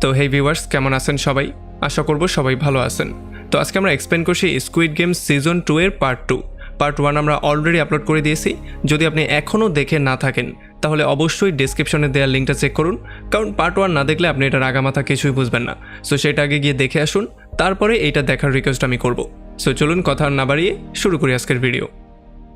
তো হেই ভিউয়ার্স, কেমন আছেন সবাই? আশা করব সবাই ভালো আছেন। তো আজকে আমরা এক্সপ্লেন করছি স্কুইড গেম সিজন 2 এর পার্ট 2। পার্ট 1 আমরা অলরেডি আপলোড করে দিয়েছি। যদি আপনি এখনও দেখে না থাকেন তাহলে অবশ্যই ডেসক্রিপশনে দেওয়ার লিঙ্কটা চেক করুন, কারণ পার্ট 1 না দেখলে আপনি এটার আগামাথা কিছুই বুঝবেন না। সো সেটা আগে গিয়ে দেখে আসুন, তারপরে এইটা দেখার রিকোয়েস্ট আমি করব। সো চলুন কথা না বাড়িয়ে শুরু করি আজকের ভিডিও।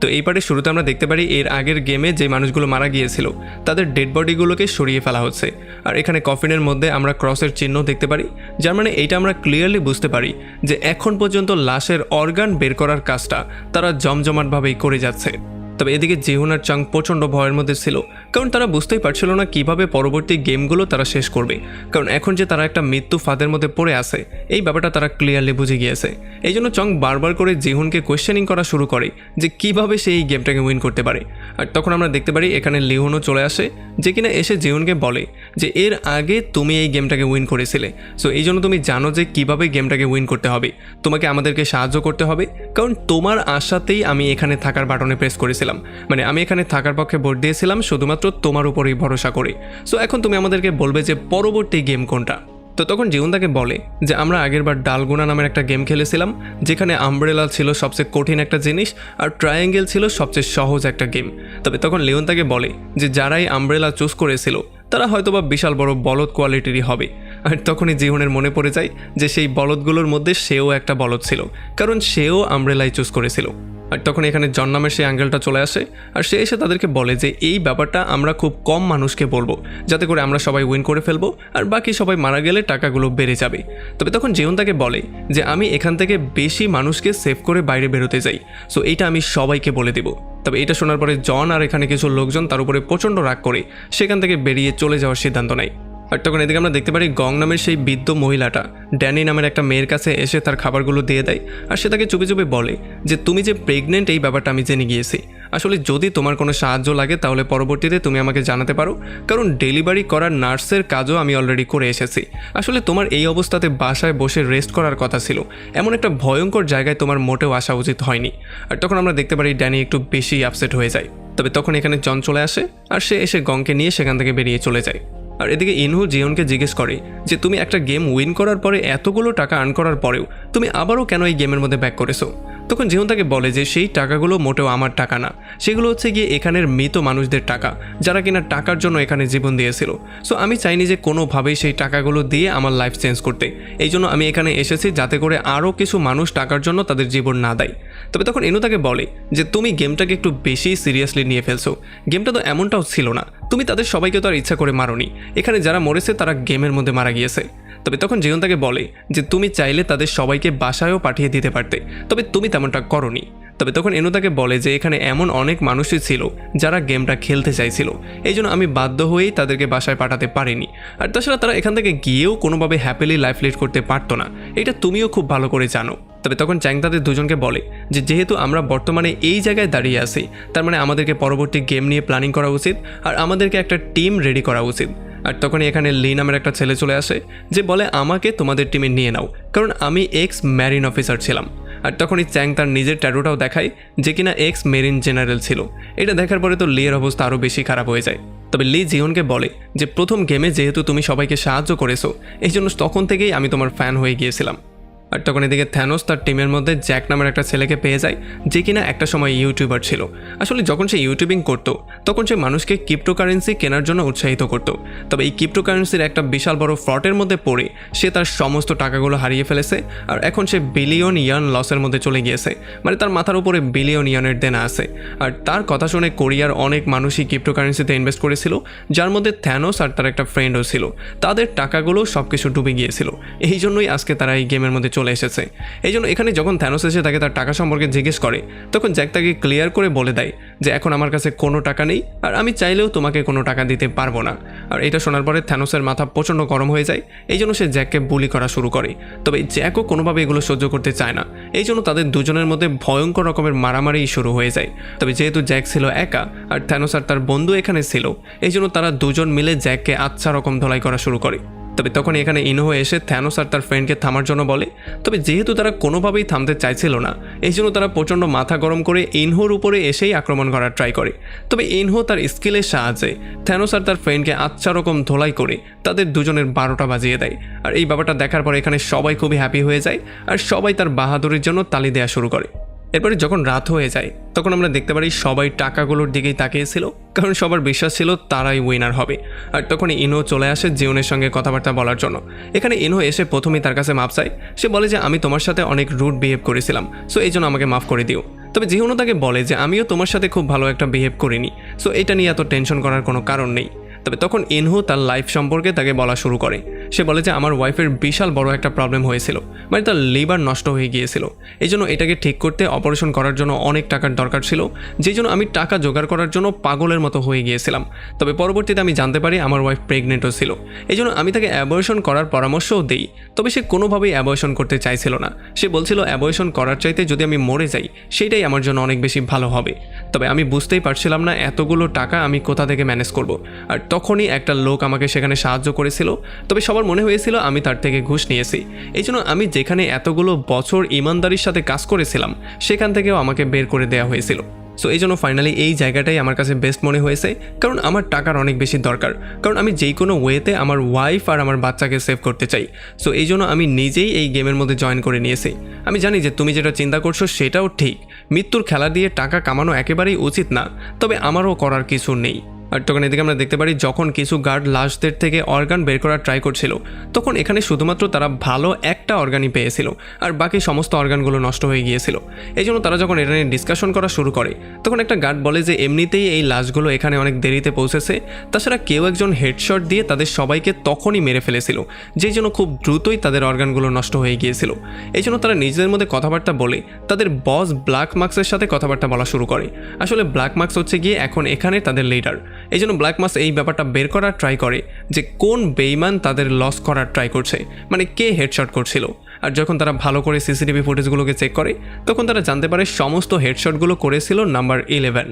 তো এই পার্টের শুরুতে আমরা দেখতে পারি এর আগের গেমে যে মানুষগুলো মারা গিয়েছিল তাদের ডেড বডিগুলোকে সরিয়ে ফেলা হচ্ছে। আর এখানে কফিনের মধ্যে আমরা ক্রসের চিহ্ন দেখতে পারি, যার মানে এইটা আমরা ক্লিয়ারলি বুঝতে পারি যে এখন পর্যন্ত লাশের অর্গান বের করার কাজটা তারা জমজমাটভাবেই করে যাচ্ছে। তবে এদিকে জিহুন আর চাং প্রচণ্ড ভয়ের মধ্যে ছিল, কারণ তারা বুঝতেই পারছিল না কিভাবে পরবর্তী গেমগুলো তারা শেষ করবে। কারণ এখন যে তারা একটা মৃত্যু ফাঁদের মধ্যে পড়ে আছে এই ব্যাপারটা তারা ক্লিয়ারলি বুঝে গিয়েছে। এই জন্য চং বারবার করে জিহুনকে কোয়েশ্চেনিং করা শুরু করে যে কিভাবে সে এই গেমটাকে উইন করতে পারে। আর তখন আমরা দেখতে পারি এখানে লিহুনও চলে আসে, যে কিনা এসে জিহুনকে বলে যে এর আগে তুমি এই গেমটাকে উইন করেছিলে, সো এই জন্য তুমি জানো যে কিভাবে গেমটাকে উইন করতে হবে। তোমাকে আমাদেরকে সাহায্য করতে হবে, কারণ তোমার আশাতেই আমি এখানে থাকার বাটনে প্রেস করেছিলাম। মানে আমি এখানে থাকার পক্ষে ভোট দিয়েছিলাম শুধুমাত্র তোমার উপরেই ভরসা করে। সো এখন তুমি আমাদেরকে বলবে যে পরবর্তী গেম কোনটা। তো তখন জিহুন তাকে বলে যে আমরা আগেরবার ডালগোনা নামের একটা গেম খেলেছিলাম, যেখানে আমব্রেলা ছিল সবচেয়ে কঠিন একটা জিনিস আর ট্রায়াঙ্গেল ছিল সবচেয়ে সহজ একটা গেম। তবে তখন লিওন তাকে বলে যে যারাই আমব্রেলা চুজ করেছিল তারা হয়তোবা বিশাল বড় বলদ কোয়ালিটিরই হবে। আর তখনই জিহুনের মনে পড়ে যায় যে সেই বলদগুলোর মধ্যে সেও একটা বলদ ছিল, কারণ সেও আমব্রেলাই চুজ করেছিল। আর তখন এখানে জন নামের সেই অ্যাঙ্গেলটা চলে আসে, আর সে এসে তাদেরকে বলে যে এই ব্যাপারটা আমরা খুব কম মানুষকে বলবো, যাতে করে আমরা সবাই উইন করে ফেলবো আর বাকি সবাই মারা গেলে টাকাগুলো বেড়ে যাবে। তবে তখন জিহুন তাকে বলে যে আমি এখান থেকে বেশি মানুষকে সেভ করে বাইরে বেরোতে যাই, সো এইটা আমি সবাইকে বলে দেব। তবে এটা শোনার পরে জন আর এখানে কিছু লোকজন তার উপরে প্রচণ্ড রাগ করে সেখান থেকে বেরিয়ে চলে যাওয়ার সিদ্ধান্ত নেয়। আর তখন এদিকে আমরা দেখতে পারি গং নামের সেই বৃদ্ধ মহিলাটা ড্যানি নামের একটা মেয়ের কাছে এসে তার খাবারগুলো দিয়ে দেয়। আর সে তাকে চুপি চুপি বলে যে তুমি যে প্রেগনেন্ট এই ব্যাপারটা আমি জেনে গিয়েছি, আসলে যদি তোমার কোনো সাহায্য লাগে তাহলে পরবর্তীতে তুমি আমাকে জানাতে পারো, কারণ ডেলিভারি করার নার্সের কাজও আমি অলরেডি করে এসেছি। আসলে তোমার এই অবস্থাতে বাসায় বসে রেস্ট করার কথা ছিল, এমন একটা ভয়ঙ্কর জায়গায় তোমার মোটেও আসা উচিত হয়নি। আর তখন আমরা দেখতে পারি ড্যানি একটু বেশি আপসেট হয়ে যায়। তবে তখন এখানে জন চলে আসে আর সে এসে গংকে নিয়ে সেখান থেকে বেরিয়ে চলে যায়। আর এদিকে ইনহু জিওনকে জিজ্ঞেস করে যে তুমি একটা গেম উইন করার পরে এতগুলো টাকা আর্ন করার পরেও তুমি আবারও কেন এই গেমের মধ্যে ব্যাক করেছো। তখন জিওন তাকে বলে যে সেই টাকাগুলো মোটেও আমার টাকা না, সেগুলো হচ্ছে গিয়ে এখানের মৃত মানুষদের টাকা, যারা কিনা টাকার জন্য এখানে জীবন দিয়েছিল। সো আমি চাইনি যে কোনোভাবেই সেই টাকাগুলো দিয়ে আমার লাইফ চেঞ্জ করতে, এই জন্য আমি এখানে এসেছি যাতে করে আরও কিছু মানুষ টাকার জন্য তাদের জীবন না দেয়। তবে তখন ইনহু তাকে বলে যে তুমি গেমটাকে একটু বেশি সিরিয়াসলি নিয়ে ফেলছো, গেমটা তো এমনটাও ছিল না, তুমি তাদের সবাইকে তো আর ইচ্ছা করে মারোনি, এখানে যারা মরেছে তারা গেমের মধ্যে মারা গিয়েছে। তবে তখন জিওন তাকে বলে যে তুমি চাইলে তাদের সবাইকে বাসায়ও পাঠিয়ে দিতে পারতে, তবে তুমি তেমনটা করনি। তবে তখন ইনহু তাকে বলে যে এখানে এমন অনেক মানুষই ছিল যারা গেমটা খেলতে চাইছিল, এই জন্য আমি বাধ্য হয়েই তাদেরকে বাসায় পাঠাতে পারিনি। আর তাছাড়া তারা এখান থেকে গিয়েও কোনোভাবে হ্যাপিলি লাইফ লিড করতে পারতো না, এটা তুমিও খুব ভালো করে জানো। তবে তখন চ্যাং তাদের দুজনকে বলে যে যেহেতু আমরা বর্তমানে এই জায়গায় দাঁড়িয়ে আছি, তার মানে আমাদেরকে পরবর্তী গেম নিয়ে প্ল্যানিং করা উচিত আর আমাদেরকে একটা টিম রেডি করা উচিত। আর তখনই এখানে লি নামের একটা ছেলে চলে আসে যে বলে আমাকে তোমাদের টিমে নিয়ে নাও, কারণ আমি এক্স ম্যারিন অফিসার ছিলাম। আর তখনই চ্যাং তার নিজের ট্যাটুটাও দেখায় যে কিনা এক্স মেরিন জেনারেল ছিল। এটা দেখার পরে তো লিয়ের অবস্থা আরও বেশি খারাপ হয়ে যায়। তবে লি জিওনকে বলে যে প্রথম গেমে যেহেতু তুমি সবাইকে সাহায্য করেছো, এই জন্য তখন থেকেই আমি তোমার ফ্যান হয়ে গিয়েছিলাম। আর তখন এদিকে থ্যানোস তার টিমের মধ্যে জ্যাক নামের একটা ছেলেকে পেয়ে যায়, যে কিনা একটা সময় ইউটিউবার ছিল। আসলে যখন সে ইউটিউবিং করতো তখন সে মানুষকে ক্রিপ্টোকারেন্সি কেনার জন্য উৎসাহিত করত। তবে এই ক্রিপ্টোকারেন্সির একটা বিশাল বড় ফ্রডের মধ্যে পড়ে সে তার সমস্ত টাকাগুলো হারিয়ে ফেলেছে, আর এখন সে বিলিয়ন ইয়ান লসের মধ্যে চলে গিয়েছে। মানে তার মাথার উপরে বিলিয়ন ইয়ানের দেনা আছে। আর তার কথা শুনে কোরিয়ার অনেক মানুষই ক্রিপ্টোকারেন্সিতে ইনভেস্ট করেছিল, যার মধ্যে থ্যানোস আর তার একটা ফ্রেন্ডও ছিল। তাদের টাকাগুলো সব কিছু ডুবে গিয়েছিল, এই জন্যই আজকে তারা এই গেমের মধ্যে চলে এসেছে। এই জন্য এখানে যখন থ্যানোস এসে তাকে তার টাকা সম্পর্কে জিজ্ঞেস করে, তখন জ্যাক তাকে ক্লিয়ার করে বলে দেয় যে এখন আমার কাছে কোনো টাকা নেই আর আমি চাইলেও তোমাকে কোনো টাকা দিতে পারবো না। আর এটা শোনার পরে থ্যানোসের মাথা প্রচণ্ড গরম হয়ে যায়, এই জন্য সে জ্যাককে বুলি করা শুরু করে। তবে জ্যাকও কোনোভাবে এগুলো সহ্য করতে চায় না, এই জন্য তাদের দুজনের মধ্যে ভয়ঙ্কর রকমের মারামারি শুরু হয়ে যায়। তবে যেহেতু জ্যাক ছিল একা আর থ্যানোস আর তার বন্ধু এখানে ছিল, এই জন্য তারা দুজন মিলে জ্যাককে আচ্ছা রকম ধোলাই করা শুরু করে। তবে তখন এখানে ইনহো এসে থ্যানোস আর তার ফ্রেন্ডকে থামার জন্য বলে। তবে যেহেতু তারা কোনোভাবেই থামতে চাইছিল না, এই জন্য তারা প্রচণ্ড মাথা গরম করে ইনহোর উপরে এসেই আক্রমণ করার ট্রাই করে। তবে ইনহো তার স্কিলের সাহায্যে থ্যানোস আর তার ফ্রেন্ডকে আচ্ছা রকম ধোলাই করে তাদের দুজনের 12টা বাজিয়ে দেয়। আর এই ব্যাপারটা দেখার পর এখানে সবাই খুবই হ্যাপি হয়ে যায় আর সবাই তার বাহাদুরির জন্য তালি দেওয়া শুরু করে। এরপরে যখন রাত হয়ে যায় তখন আমরা দেখতে পারি সবাই টাকাগুলোর দিকেই তাকিয়েছিল, কারণ সবার বিশ্বাস ছিল তারাই উইনার হবে। আর তখন ইনহো চলে আসে জিওনের সঙ্গে কথাবার্তা বলার জন্য। এখানে ইনহো এসে প্রথমেই তার কাছে মাপ চায়। সে বলে যে আমি তোমার সাথে অনেক রুড বিহেভ করেছিলাম, সো এই জন্য আমাকে মাফ করে দিও। তবে জিওনও তাকে বলে যে আমিও তোমার সাথে খুব ভালো একটা বিহেভ করিনি, সো এটা নিয়ে এত টেনশন করার কোনো কারণ নেই। তবে তখন ইনহো তার লাইফ সম্পর্কে তাকে বলা শুরু করে। সে বলে যে আমার ওয়াইফের বিশাল বড় একটা প্রবলেম হয়েছিল, মানে তার লিভার নষ্ট হয়ে গিয়েছিল। এই জন্য এটাকে ঠিক করতে অপারেশন করার জন্য অনেক টাকার দরকার ছিল, যেই জন্য আমি টাকা জোগাড় করার জন্য পাগলের মতো হয়ে গিয়েছিলাম। তবে পরবর্তীতে আমি জানতে পারি আমার ওয়াইফ প্রেগনেন্টও ছিল, এই জন্য আমি তাকে অ্যাবর্শন করার পরামর্শও দিই। তবে সে কোনোভাবেই অ্যাবর্শন করতে চাইছিল না। সে বলছিল অ্যাবর্শন করার চাইতে যদি আমি মরে যাই সেটাই আমার জন্য অনেক বেশি ভালো হবে। তবে আমি বুঝতেই পারছিলাম না এতগুলো টাকা আমি কোথা থেকে ম্যানেজ করব। আর তখনই একটা লোক আমাকে সেখানে সাহায্য করেছিল। তবে সবার মনে হয়েছিল আমি তার থেকে ঘুষ নিয়েছি, এই জন্য আমি যেখানে এতগুলো বছর ইমানদারির সাথে কাজ করেছিলাম সেখান থেকেও আমাকে বের করে দেওয়া হয়েছিল। সো এই জন্য ফাইনালি এই জায়গাটাই আমার কাছে বেস্ট মনে হয়েছে, কারণ আমার টাকার অনেক বেশি দরকার, কারণ আমি যেই কোনো ওয়েতে আমার ওয়াইফ আর আমার বাচ্চাকে সেভ করতে চাই। সো এই জন্য আমি নিজেই এই গেমের মধ্যে জয়েন করে নিয়েছি। আমি জানি যে তুমি যেটা চিন্তা করছো সেটাও ঠিক, মৃত্যুর খেলা দিয়ে টাকা কামানো একেবারেই উচিত না, তবে আমারও করার কিছু নেই। আর তখন এদিকে আমরা দেখতে পারি যখন কিছু গার্ড লাশদের থেকে অর্গান বের করার ট্রাই করছিল, তখন এখানে শুধুমাত্র তারা ভালো একটা অর্গানই পেয়েছিল আর বাকি সমস্ত অর্গানগুলো নষ্ট হয়ে গিয়েছিল। এই জন্য তারা যখন এটা নিয়ে ডিসকাশন করা শুরু করে তখন একটা গার্ড বলে যে এমনিতেই এই লাশগুলো এখানে অনেক দেরিতে পৌঁছেছে, তাছাড়া কেউ একজন হেডশট দিয়ে তাদের সবাইকে তখনই মেরে ফেলেছিল, যেই জন্য খুব দ্রুতই তাদের অর্গানগুলো নষ্ট হয়ে গিয়েছিল। এই জন্য তারা নিজেদের মধ্যে কথাবার্তা বলে তাদের বস ব্ল্যাক মার্কসের সাথে কথাবার্তা বলা শুরু করে। আসলে ব্ল্যাক মার্কস হচ্ছে গিয়ে এখন এখানে তাদের লিডার। এই জন্য ব্ল্যাক মার্কস এই ব্যাপারটা বের করার ট্রাই করে যে কোন বেইমান তাদের লস করার ট্রাই করছে, মানে কে হেডশট করছিল। আর যখন তারা ভালো করে সিসিটিভি ফুটেজগুলোকে চেক করে তখন তারা জানতে পারে সমস্ত হেডশটগুলো করেছিল নাম্বার 11।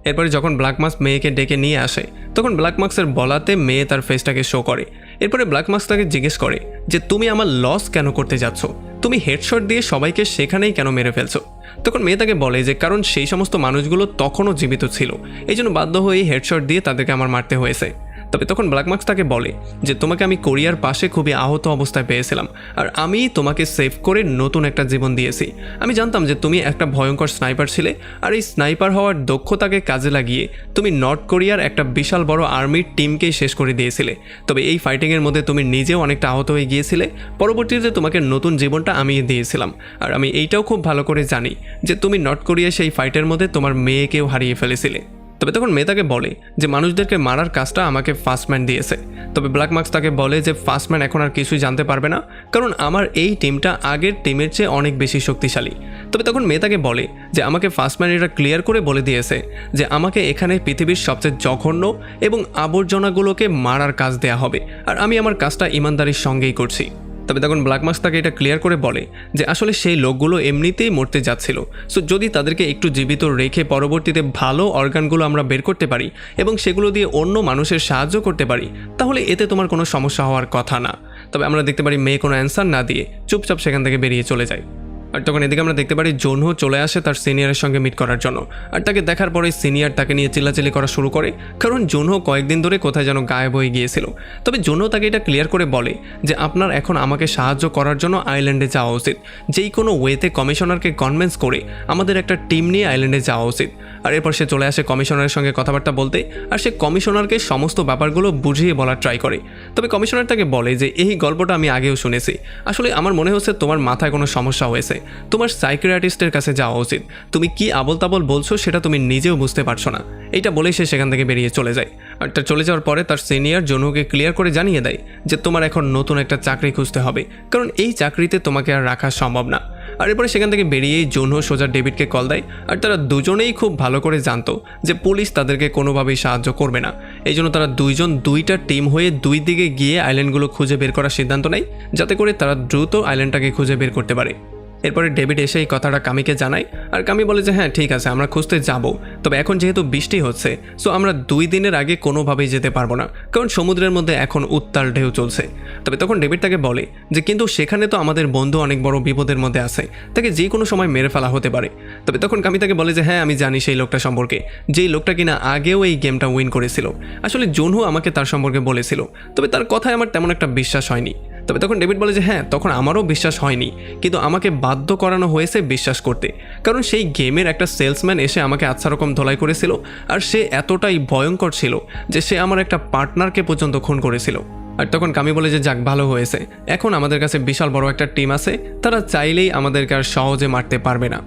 এরপরে যখন ব্ল্যাক মার্কস মেয়েকে ডেকে নিয়ে আসে তখন ব্ল্যাক মার্কসের বলাতে মেয়ে তার ফেসটাকে শো করে। এরপরে ব্ল্যাক মার্কস তাকে জিজ্ঞেস করে যে তুমি আমার লস কেন করতে যাচ্ছ, তুমি হেডশট দিয়ে সবাইকে সেখানেই কেন মেরে ফেলছো। তখন মেয়ে তাকে বলে যে কারণ সেই সমস্ত মানুষগুলো তখনও জীবিত ছিল, এই জন্য বাধ্য হয়ে হেডশট দিয়ে তাদেরকে আমার মারতে হয়েছে। তবে তখন ব্ল্যাক মার্কস তাকে বলে যে তোমাকে আমি কোরিয়ার পাশে খুবই আহত অবস্থায় পেয়েছিলাম আর আমি তোমাকে সেভ করে নতুন একটা জীবন দিয়েছি। আমি জানতাম যে তুমি একটা ভয়ঙ্কর স্নাইপার ছিলে আর এই স্নাইপার হওয়ার দক্ষতাকে কাজে লাগিয়ে তুমি নর্থ কোরিয়ার একটা বিশাল বড় আর্মির টিমকেই শেষ করে দিয়েছিলে। তবে এই ফাইটিংয়ের মধ্যে তুমি নিজেও অনেকটা আহত হয়ে গিয়েছিলে, পরবর্তীতে তোমাকে নতুন জীবনটা আমি দিয়েছিলাম। আর আমি এইটাও খুব ভালো করে জানি যে তুমি নর্থ কোরিয়া সেই ফাইটের মধ্যে তোমার মেয়েকেও হারিয়ে ফেলেছিলে। তবে তখন মেয়ে তাকে বলে যে মানুষদেরকে মারার কাজটা আমাকে ফাস্টম্যান দিয়েছে। তবে ব্ল্যাক মার্কস তাকে বলে যে ফাস্টম্যান এখন আর কিছুই জানতে পারবে না, কারণ আমার এই টিমটা আগের টিমের চেয়ে অনেক বেশি শক্তিশালী। তবে তখন মেয়ে তাকে বলে যে আমাকে ফাস্টম্যান এটা ক্লিয়ার করে বলে দিয়েছে যে আমাকে এখানে পৃথিবীর সবচেয়ে জঘন্য এবং আবর্জনাগুলোকে মারার কাজ দেয়া হবে, আর আমি আমার কাজটা ইমানদারির সঙ্গেই করছি। তবে তখন ব্ল্যাক মার্কস তাকে এটা ক্লিয়ার করে বলে যে আসলে সেই লোকগুলো এমনিতেই মরতে যাচ্ছিল, সো যদি তাদেরকে একটু জীবিত রেখে পরবর্তীতে ভালো অর্গানগুলো আমরা বের করতে পারি এবং সেগুলো দিয়ে অন্য মানুষের সাহায্য করতে পারি তাহলে এতে তোমার কোনো সমস্যা হওয়ার কথা না। তবে আমরা দেখতে পারি মেয়ে কোনো অ্যান্সার না দিয়ে চুপচাপ সেখান থেকে বেরিয়ে চলে যায়। আর তখন এদিকে আমরা দেখতে পারি জোনহো চলে আসে তার সিনিয়রের সঙ্গে মিট করার জন্য। আর তাকে দেখার পরে সিনিয়র তাকে নিয়ে চিল্লাচিল্লি করা শুরু করে, কারণ জোনহো কয়েকদিন ধরে কোথায় যেন গায়েব হয়ে গিয়েছিল। তবে জোনহো তাকে এটা ক্লিয়ার করে বলে যে আপনার এখন আমাকে সাহায্য করার জন্য আইল্যান্ডে যাওয়া উচিত, যেই কোনো ওয়েতে কমিশনারকে কনভিন্স করে আমাদের একটা টিম নিয়ে আইল্যান্ডে যাওয়া উচিত। আর এরপর সে চলে আসে কমিশনারের সঙ্গে কথাবার্তা বলতে, আর সে কমিশনারকে সমস্ত ব্যাপারগুলো বুঝিয়ে বলার ট্রাই করে। তবে কমিশনার তাকে বলে যে এই গল্পটা আমি আগেও শুনেছি, আসলে আমার মনে হচ্ছে তোমার মাথায় কোনো সমস্যা হয়েছে, তোমার সাইকিয়াট্রিস্টের কাছে যাওয়া উচিত, তুমি কি আবল তাবল বলছো সেটা তুমি নিজেও বুঝতে পারছো না। এইটা বলেই সে সেখান থেকে বেরিয়ে চলে যায়। আর তার চলে যাওয়ার পরে তার সিনিয়র জোনহোকে ক্লিয়ার করে জানিয়ে দেয় যে তোমার এখন নতুন একটা চাকরি খুঁজতে হবে, কারণ এই চাকরিতে তোমাকে আর রাখা সম্ভব না। আর এরপরে সেখান থেকে বেরিয়েই জোনহো সোজা ডেভিডকে কল দেয়। আর তারা দুজনেই খুব ভালো করে জানতো যে পুলিশ তাদেরকে কোনোভাবেই সাহায্য করবে না, এই জন্য তারা দুইজন দুইটা টিম হয়ে দুই দিকে গিয়ে আইল্যান্ডগুলো খুঁজে বের করার সিদ্ধান্ত নেয়, যাতে করে তারা দ্রুত আইল্যান্ডটাকে খুঁজে বের করতে পারে। এরপরে ডেভিড এসে এই কথাটা কামিকে জানায়, আর কামি বলে যে হ্যাঁ ঠিক আছে, আমরা খুঁজতে যাব, তবে এখন যেহেতু বৃষ্টি হচ্ছে সো আমরা 2 দিনের আগে কোনোভাবেই যেতে পারবো না, কারণ সমুদ্রের মধ্যে এখন উত্তাল ঢেউ চলছে। তবে তখন ডেভিড তাকে বলে যে কিন্তু সেখানে তো আমাদের বন্ধু অনেক বড় বিপদের মধ্যে আছে, তাকে যে কোনো সময় মেরে ফেলা হতে পারে। তবে তখন কামি তাকে বলে যে হ্যাঁ আমি জানি সেই লোকটা সম্পর্কে, যেই লোকটা কিনা আগেও এই গেমটা উইন করেছিল। আসলে জুনহু আমাকে তার সম্পর্কে বলেছিল, তবে তার কথায় আমার তেমন একটা বিশ্বাস হয়নি। তবে তখন ডেভিড বলে যে হ্যাঁ তখন আমারও বিশ্বাস হয়নি, কিন্তু আমাকে বাধ্য করানো হয়েছে বিশ্বাস করতে, কারণ সেই গেমের একটা সেলসম্যান এসে আমাকে আচ্ছা রকম ধোলাই করেছিল, আর সে এতটাই ভয়ঙ্কর ছিল যে সে আমার একটা পার্টনারকে পর্যন্ত খুন করেছিল। আর তখন কামি বলে যে যাক ভালো হয়েছে, এখন আমাদের কাছে বিশাল বড় একটা টিম আছে, তারা চাইলেই আমাদেরকে আর সহজে মারতে পারবে না।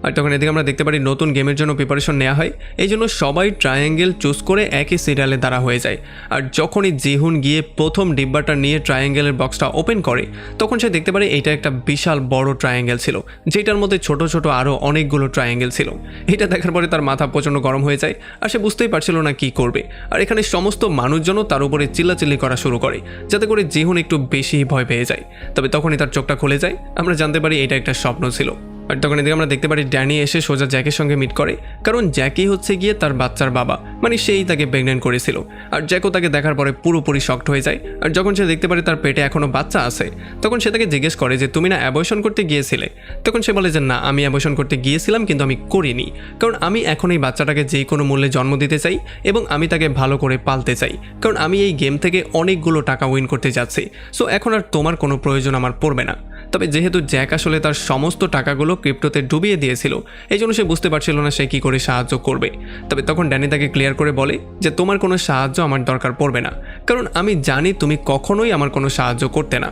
আর তখন এদিকে আমরা দেখতে পারি নতুন গেমের জন্য প্রিপারেশন নেওয়া হয়, এই জন্য সবাই ট্রায়াঙ্গেল চুজ করে একই সিরিয়ালে দাঁড়া হয়ে যায়। আর যখনই জিহুন গিয়ে প্রথম ডিব্বাটা নিয়ে ট্রায়াঙ্গেলের বক্সটা ওপেন করে, তখন সে দেখতে পারে এটা একটা বিশাল বড় ট্রায়াঙ্গেল ছিল, যেটার মধ্যে ছোট ছোট আরও অনেকগুলো ট্রায়াঙ্গেল ছিল। এটা দেখার পরে তার মাথা প্রচণ্ড গরম হয়ে যায়, আর সে বুঝতেই পারছিল না কি করবে। আর এখানে সমস্ত মানুষজনও তার উপরে চিল্লাচিল্লি করা শুরু করে, যাতে করে জিহুন একটু বেশি ভয় পেয়ে যায়। তবে তখনই তার চোখটা খুলে যায়, আমরা জানতে পারি এটা একটা স্বপ্ন ছিল। আর তখন এদিকে আমরা দেখতে পারি ড্যানি এসে সোজা জ্যাকের সঙ্গে মিট করে, কারণ জ্যাকি হচ্ছে গিয়ে তার বাচ্চার বাবা, মানে সেই তাকে প্রেগনেন্ট করেছিল। আর জ্যাকও তাকে দেখার পরে পুরোপুরি শকড হয়ে যায়। আর যখন সে দেখতে পারে তার পেটে এখনও বাচ্চা আছে, তখন সে তাকে জিজ্ঞেস করে যে তুমি না অ্যাবর্শন করতে গিয়েছিলে? তখন সে বলে যে না, আমি অ্যাবর্শন করতে গিয়েছিলাম কিন্তু আমি করিনি, কারণ আমি এখন এই বাচ্চাটাকে যে কোনো মূল্যে জন্ম দিতে চাই এবং আমি তাকে ভালো করে পালতে চাই, কারণ আমি এই গেম থেকে অনেকগুলো টাকা উইন করতে যাচ্ছি। সো এখন আর তোমার কোনো প্রয়োজন আমার পড়বে না। তবে যেহেতু জ্যাক আসলে তার সমস্ত টাকাগুলো ক্রিপ্টোতে ডুবিয়ে দিয়েছিল, এই জন্য সে বুঝতে পারছিল না সে কী করে সাহায্য করবে। তবে তখন ড্যানি তাকে ক্লিয়ার করে বলে যে তোমার কোনো সাহায্য আমার দরকার পড়বে না, কারণ আমি জানি তুমি কখনোই আমার কোনো সাহায্য করতে না।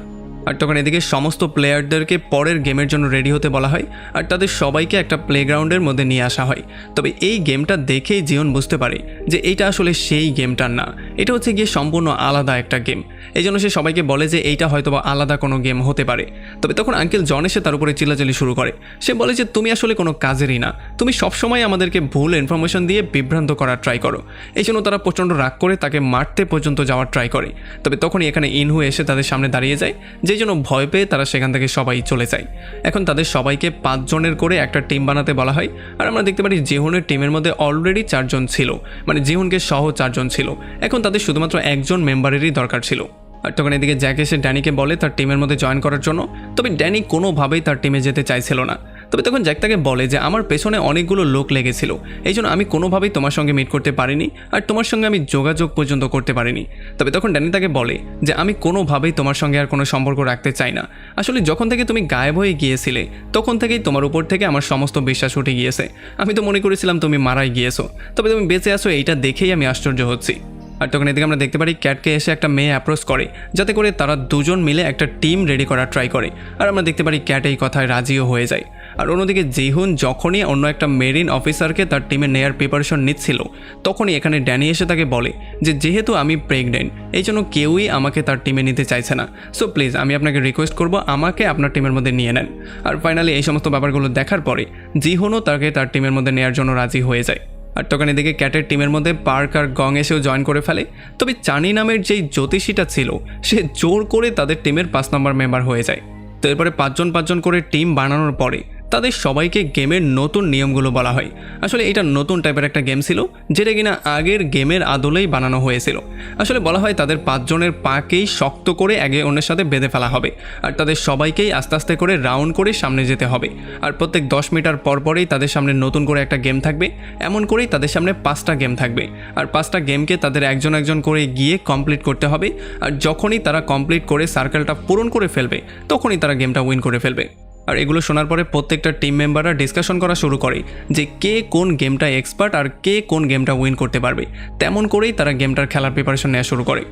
আর তখন এদিকে সমস্ত প্লেয়ারদেরকে পরের গেমের জন্য রেডি হতে বলা হয়, আর তাদের সবাইকে একটা প্লেগ্রাউন্ডের মধ্যে নিয়ে আসা হয়। তবে এই গেমটা দেখেই জিওন বুঝতে পারে যে এইটা আসলে সেই গেমটার না, এটা হচ্ছে গিয়ে সম্পূর্ণ আলাদা একটা গেম। এই জন্য সে সবাইকে বলে যে এইটা হয়তো বা আলাদা কোনো গেম হতে পারে। তবে তখন আঙ্কেল জন এসে তার উপরে চিল্লাচিল্লি শুরু করে, সে বলে যে তুমি আসলে কোনো কাজেরই না, তুমি সবসময় আমাদেরকে ভুল ইনফরমেশন দিয়ে বিভ্রান্ত করার ট্রাই করো। এই জন্য তারা প্রচণ্ড রাগ করে তাকে মারতে পর্যন্ত যাওয়ার ট্রাই করে। তবে তখনই এখানে ইনহু এসে তাদের সামনে দাঁড়িয়ে যায়, যেই জন্য ভয় পেয়ে তারা সেখান থেকে সবাই চলে যায়। এখন তাদের সবাইকে 5 জনের করে একটা টিম বানাতে বলা হয়। আর আমরা দেখতে পারি জিহুনের টিমের মধ্যে অলরেডি 4 জন ছিল, মানে জিহুনকে সহ 4 জন ছিল। এখন তাদের শুধুমাত্র একজন মেম্বারেরই দরকার ছিল। আর তখন এদিকে জ্যাক এসে ড্যানিকে বলে তার টিমের মধ্যে জয়েন করার জন্য, তবে ড্যানি কোনোভাবেই তার টিমে যেতে চাইছিল না। তবে তখন জ্যাক তাকে বলে যে আমার পেছনে অনেকগুলো লোক লেগেছিল, এই জন্য আমি কোনোভাবেই তোমার সঙ্গে মিট করতে পারিনি, আর তোমার সঙ্গে আমি যোগাযোগ পর্যন্ত করতে পারিনি। তবে তখন ড্যানি তাকে বলে যে আমি কোনোভাবেই তোমার সঙ্গে আর কোনো সম্পর্ক রাখতে চাই না। আসলে যখন থেকে তুমি গায়েব হয়ে গিয়েছিলে তখন থেকেই তোমার উপর থেকে আমার সমস্ত বিশ্বাস উঠে গিয়েছে। আমি তো মনে করেছিলাম তুমি মারাই গিয়েছো, তবে তুমি বেঁচে আছো এইটা দেখেই আমি আশ্চর্য হচ্ছি। আর তখন এদিকে আমরা দেখতে পারি ক্যাটকে এসে একটা মেয়ে অ্যাপ্রোচ করে, যাতে করে তারা দুজন মিলে একটা টিম রেডি করার ট্রাই করে। আর আমরা দেখতে পারি ক্যাট এই কথায় রাজিও হয়ে যায়। আর অন্যদিকে জিহুন যখনই অন্য একটা মেরিন অফিসারকে তার টিমে নেয়ার প্রিপারেশন নিচ্ছিল, তখনই এখানে ড্যানি এসে তাকে বলে যে যেহেতু আমি প্রেগনেন্ট, এই জন্য কেউই আমাকে তার টিমে নিতে চাইছে না, সো প্লিজ আমি আপনাকে রিকোয়েস্ট করব আমাকে আপনার টিমের মধ্যে নিয়ে নেন। আর ফাইনালি এই সমস্ত ব্যাপারগুলো দেখার পরে জিহুনও তাকে তার টিমের মধ্যে নেওয়ার জন্য রাজি হয়ে যায়। আর তখন এদিকে ক্যাটের টিমের মধ্যে পার্ক আর গং এসেও জয়েন করে ফেলে। তবে চানি নামের যেই জ্যোতিষীটা ছিল সে জোর করে তাদের টিমের 5 নম্বর মেম্বার হয়ে যায়। তো এরপরে 5 জন করে টিম বানানোর পরে তাদের সবাইকে গেমের নতুন নিয়মগুলো বলা হয়। আসলে এটা নতুন টাইপের একটা গেম ছিল, যেটা কিনা আগের গেমের আদলেই বানানো হয়েছিল। আসলে বলা হয় তাদের 5 জনের পাকেই শক্ত করে একে অন্যের সাথে বেঁধে ফেলা হবে, আর তাদের সবাইকেই আস্তে আস্তে করে রাউন্ড করে সামনে যেতে হবে। আর প্রত্যেক 10 মিটার পরেই তাদের সামনে নতুন করে একটা গেম থাকবে। এমন করেই তাদের সামনে 5টা গেম থাকবে, আর 5টা গেমকে তাদের একজন করে গিয়ে কমপ্লিট করতে হবে। আর যখনই তারা কমপ্লিট করে সার্কেলটা পূরণ করে ফেলবে, তখনই তারা গেমটা উইন করে ফেলবে। আর এগুলো শোনার পরে প্রত্যেকটা টিম মেম্বাররা ডিসকাশন করা শুরু করে যে কে কোন গেমটা এক্সপার্ট আর কে কোন গেমটা উইন করতে পারবে। তেমন করেই তারা গেমটার খেলার প্রিপারেশন নেওয়া শুরু করে।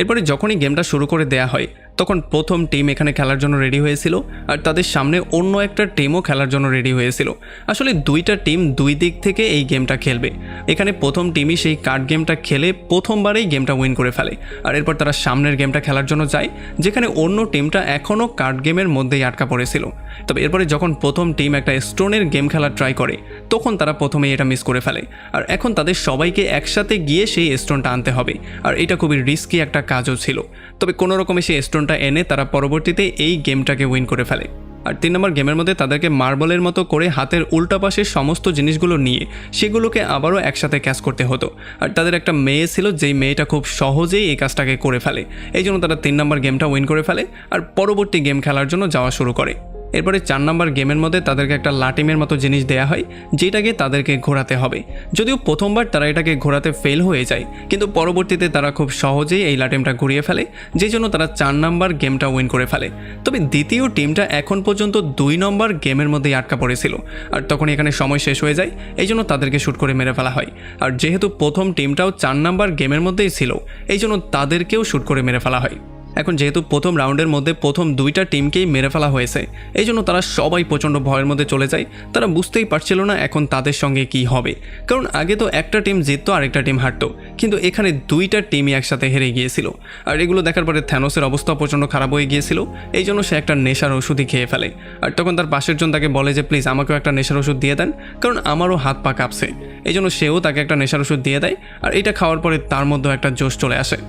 এরপরে যখনই গেমটা শুরু করে দেয়া হয়, তখন প্রথম টিম এখানে খেলার জন্য রেডি হয়েছিল, আর তাদের সামনে অন্য একটা টিমও খেলার জন্য রেডি হয়েছিল। আসলে 2টা টিম 2 দিক থেকে এই গেমটা খেলবে। এখানে প্রথম টিমই সেই কার্ড গেমটা খেলে প্রথমবারেই গেমটা উইন করে ফেলে। আর এরপর তারা সামনের গেমটা খেলার জন্য যায়, যেখানে অন্য টিমটা এখনও কার্ড গেমের মধ্যেই আটকা পড়েছিল। তবে এরপরে যখন প্রথম টিম একটা স্টোনের গেম খেলার ট্রাই করে, তখন তারা প্রথমেই এটা মিস করে ফেলে। আর এখন তাদের সবাইকে একসাথে গিয়ে সেই স্টোনটা আনতে হবে, আর এটা খুবই রিস্কি একটা কাজও ছিল। তবে কোনো রকমে সেই স্টোনটা এনে তারা পরবর্তীতে এই গেমটাকে উইন করে ফেলে। আর 3 নম্বর গেমের মধ্যে তাদেরকে মার্বলের মতো করে হাতের উল্টা পাশের সমস্ত জিনিসগুলো নিয়ে সেগুলোকে আবারও একসাথে ক্যাচ করতে হতো। আর তাদের একটা মেয়ে ছিল, যেই মেয়েটা খুব সহজেই এই কাজটাকে করে ফেলে। এই জন্য তারা 3 নম্বর গেমটা উইন করে ফেলে আর পরবর্তী গেম খেলার জন্য যাওয়া শুরু করে। এরপরে 4 নম্বর গেমের মধ্যে তাদেরকে একটা লাটিমের মতো জিনিস দেয়া হয়, যেটাকে তাদেরকে ঘোরাতে হবে। যদিও প্রথমবার তারা এটাকে ঘোরাতে ফেল হয়ে যায়, কিন্তু পরবর্তীতে তারা খুব সহজেই এই লাটিমটা ঘুরিয়ে ফেলে, যেই জন্য তারা 4 নম্বর গেমটা উইন করে ফেলে। তবে দ্বিতীয় টিমটা এখন পর্যন্ত 2 নম্বর গেমের মধ্যেই আটকা পড়েছিল, আর তখন এখানে সময় শেষ হয়ে যায়, এই জন্য তাদেরকে শ্যুট করে মেরে ফেলা হয়। আর যেহেতু প্রথম টিমটাও 4 নম্বর গেমের মধ্যেই ছিল, এই জন্য তাদেরকেও শ্যুট করে মেরে ফেলা হয়। এখন যেহেতু প্রথম রাউন্ডের মধ্যে প্রথম 2টা টিমকেই মেরে ফেলা হয়েছে, এই জন্য তারা সবাই প্রচণ্ড ভয়ের মধ্যে চলে যায়। তারা বুঝতেই পারছিল না এখন তাদের সঙ্গে কি হবে, কারণ আগে তো একটা টিম জিততো আর একটা টিম হারতো, কিন্তু এখানে 2টা টিমই একসাথে হেরে গিয়েছিল। আর এগুলো দেখার পরে থ্যানোসের অবস্থা প্রচণ্ড খারাপ হয়ে গিয়েছিল, এই জন্য সে একটা নেশার ওষুধই খেয়ে ফেলে। আর তখন তার পাশের জন তাকে বলে যে প্লিজ আমাকেও একটা নেশার ওষুধ দিয়ে দেন, কারণ আমারও হাত পা কাঁপছে। এই জন্য সেও তাকে একটা নেশার ওষুধ দিয়ে দেয়, আর এটা খাওয়ার পরে তার মধ্যেও একটা জোশ চলে আসে।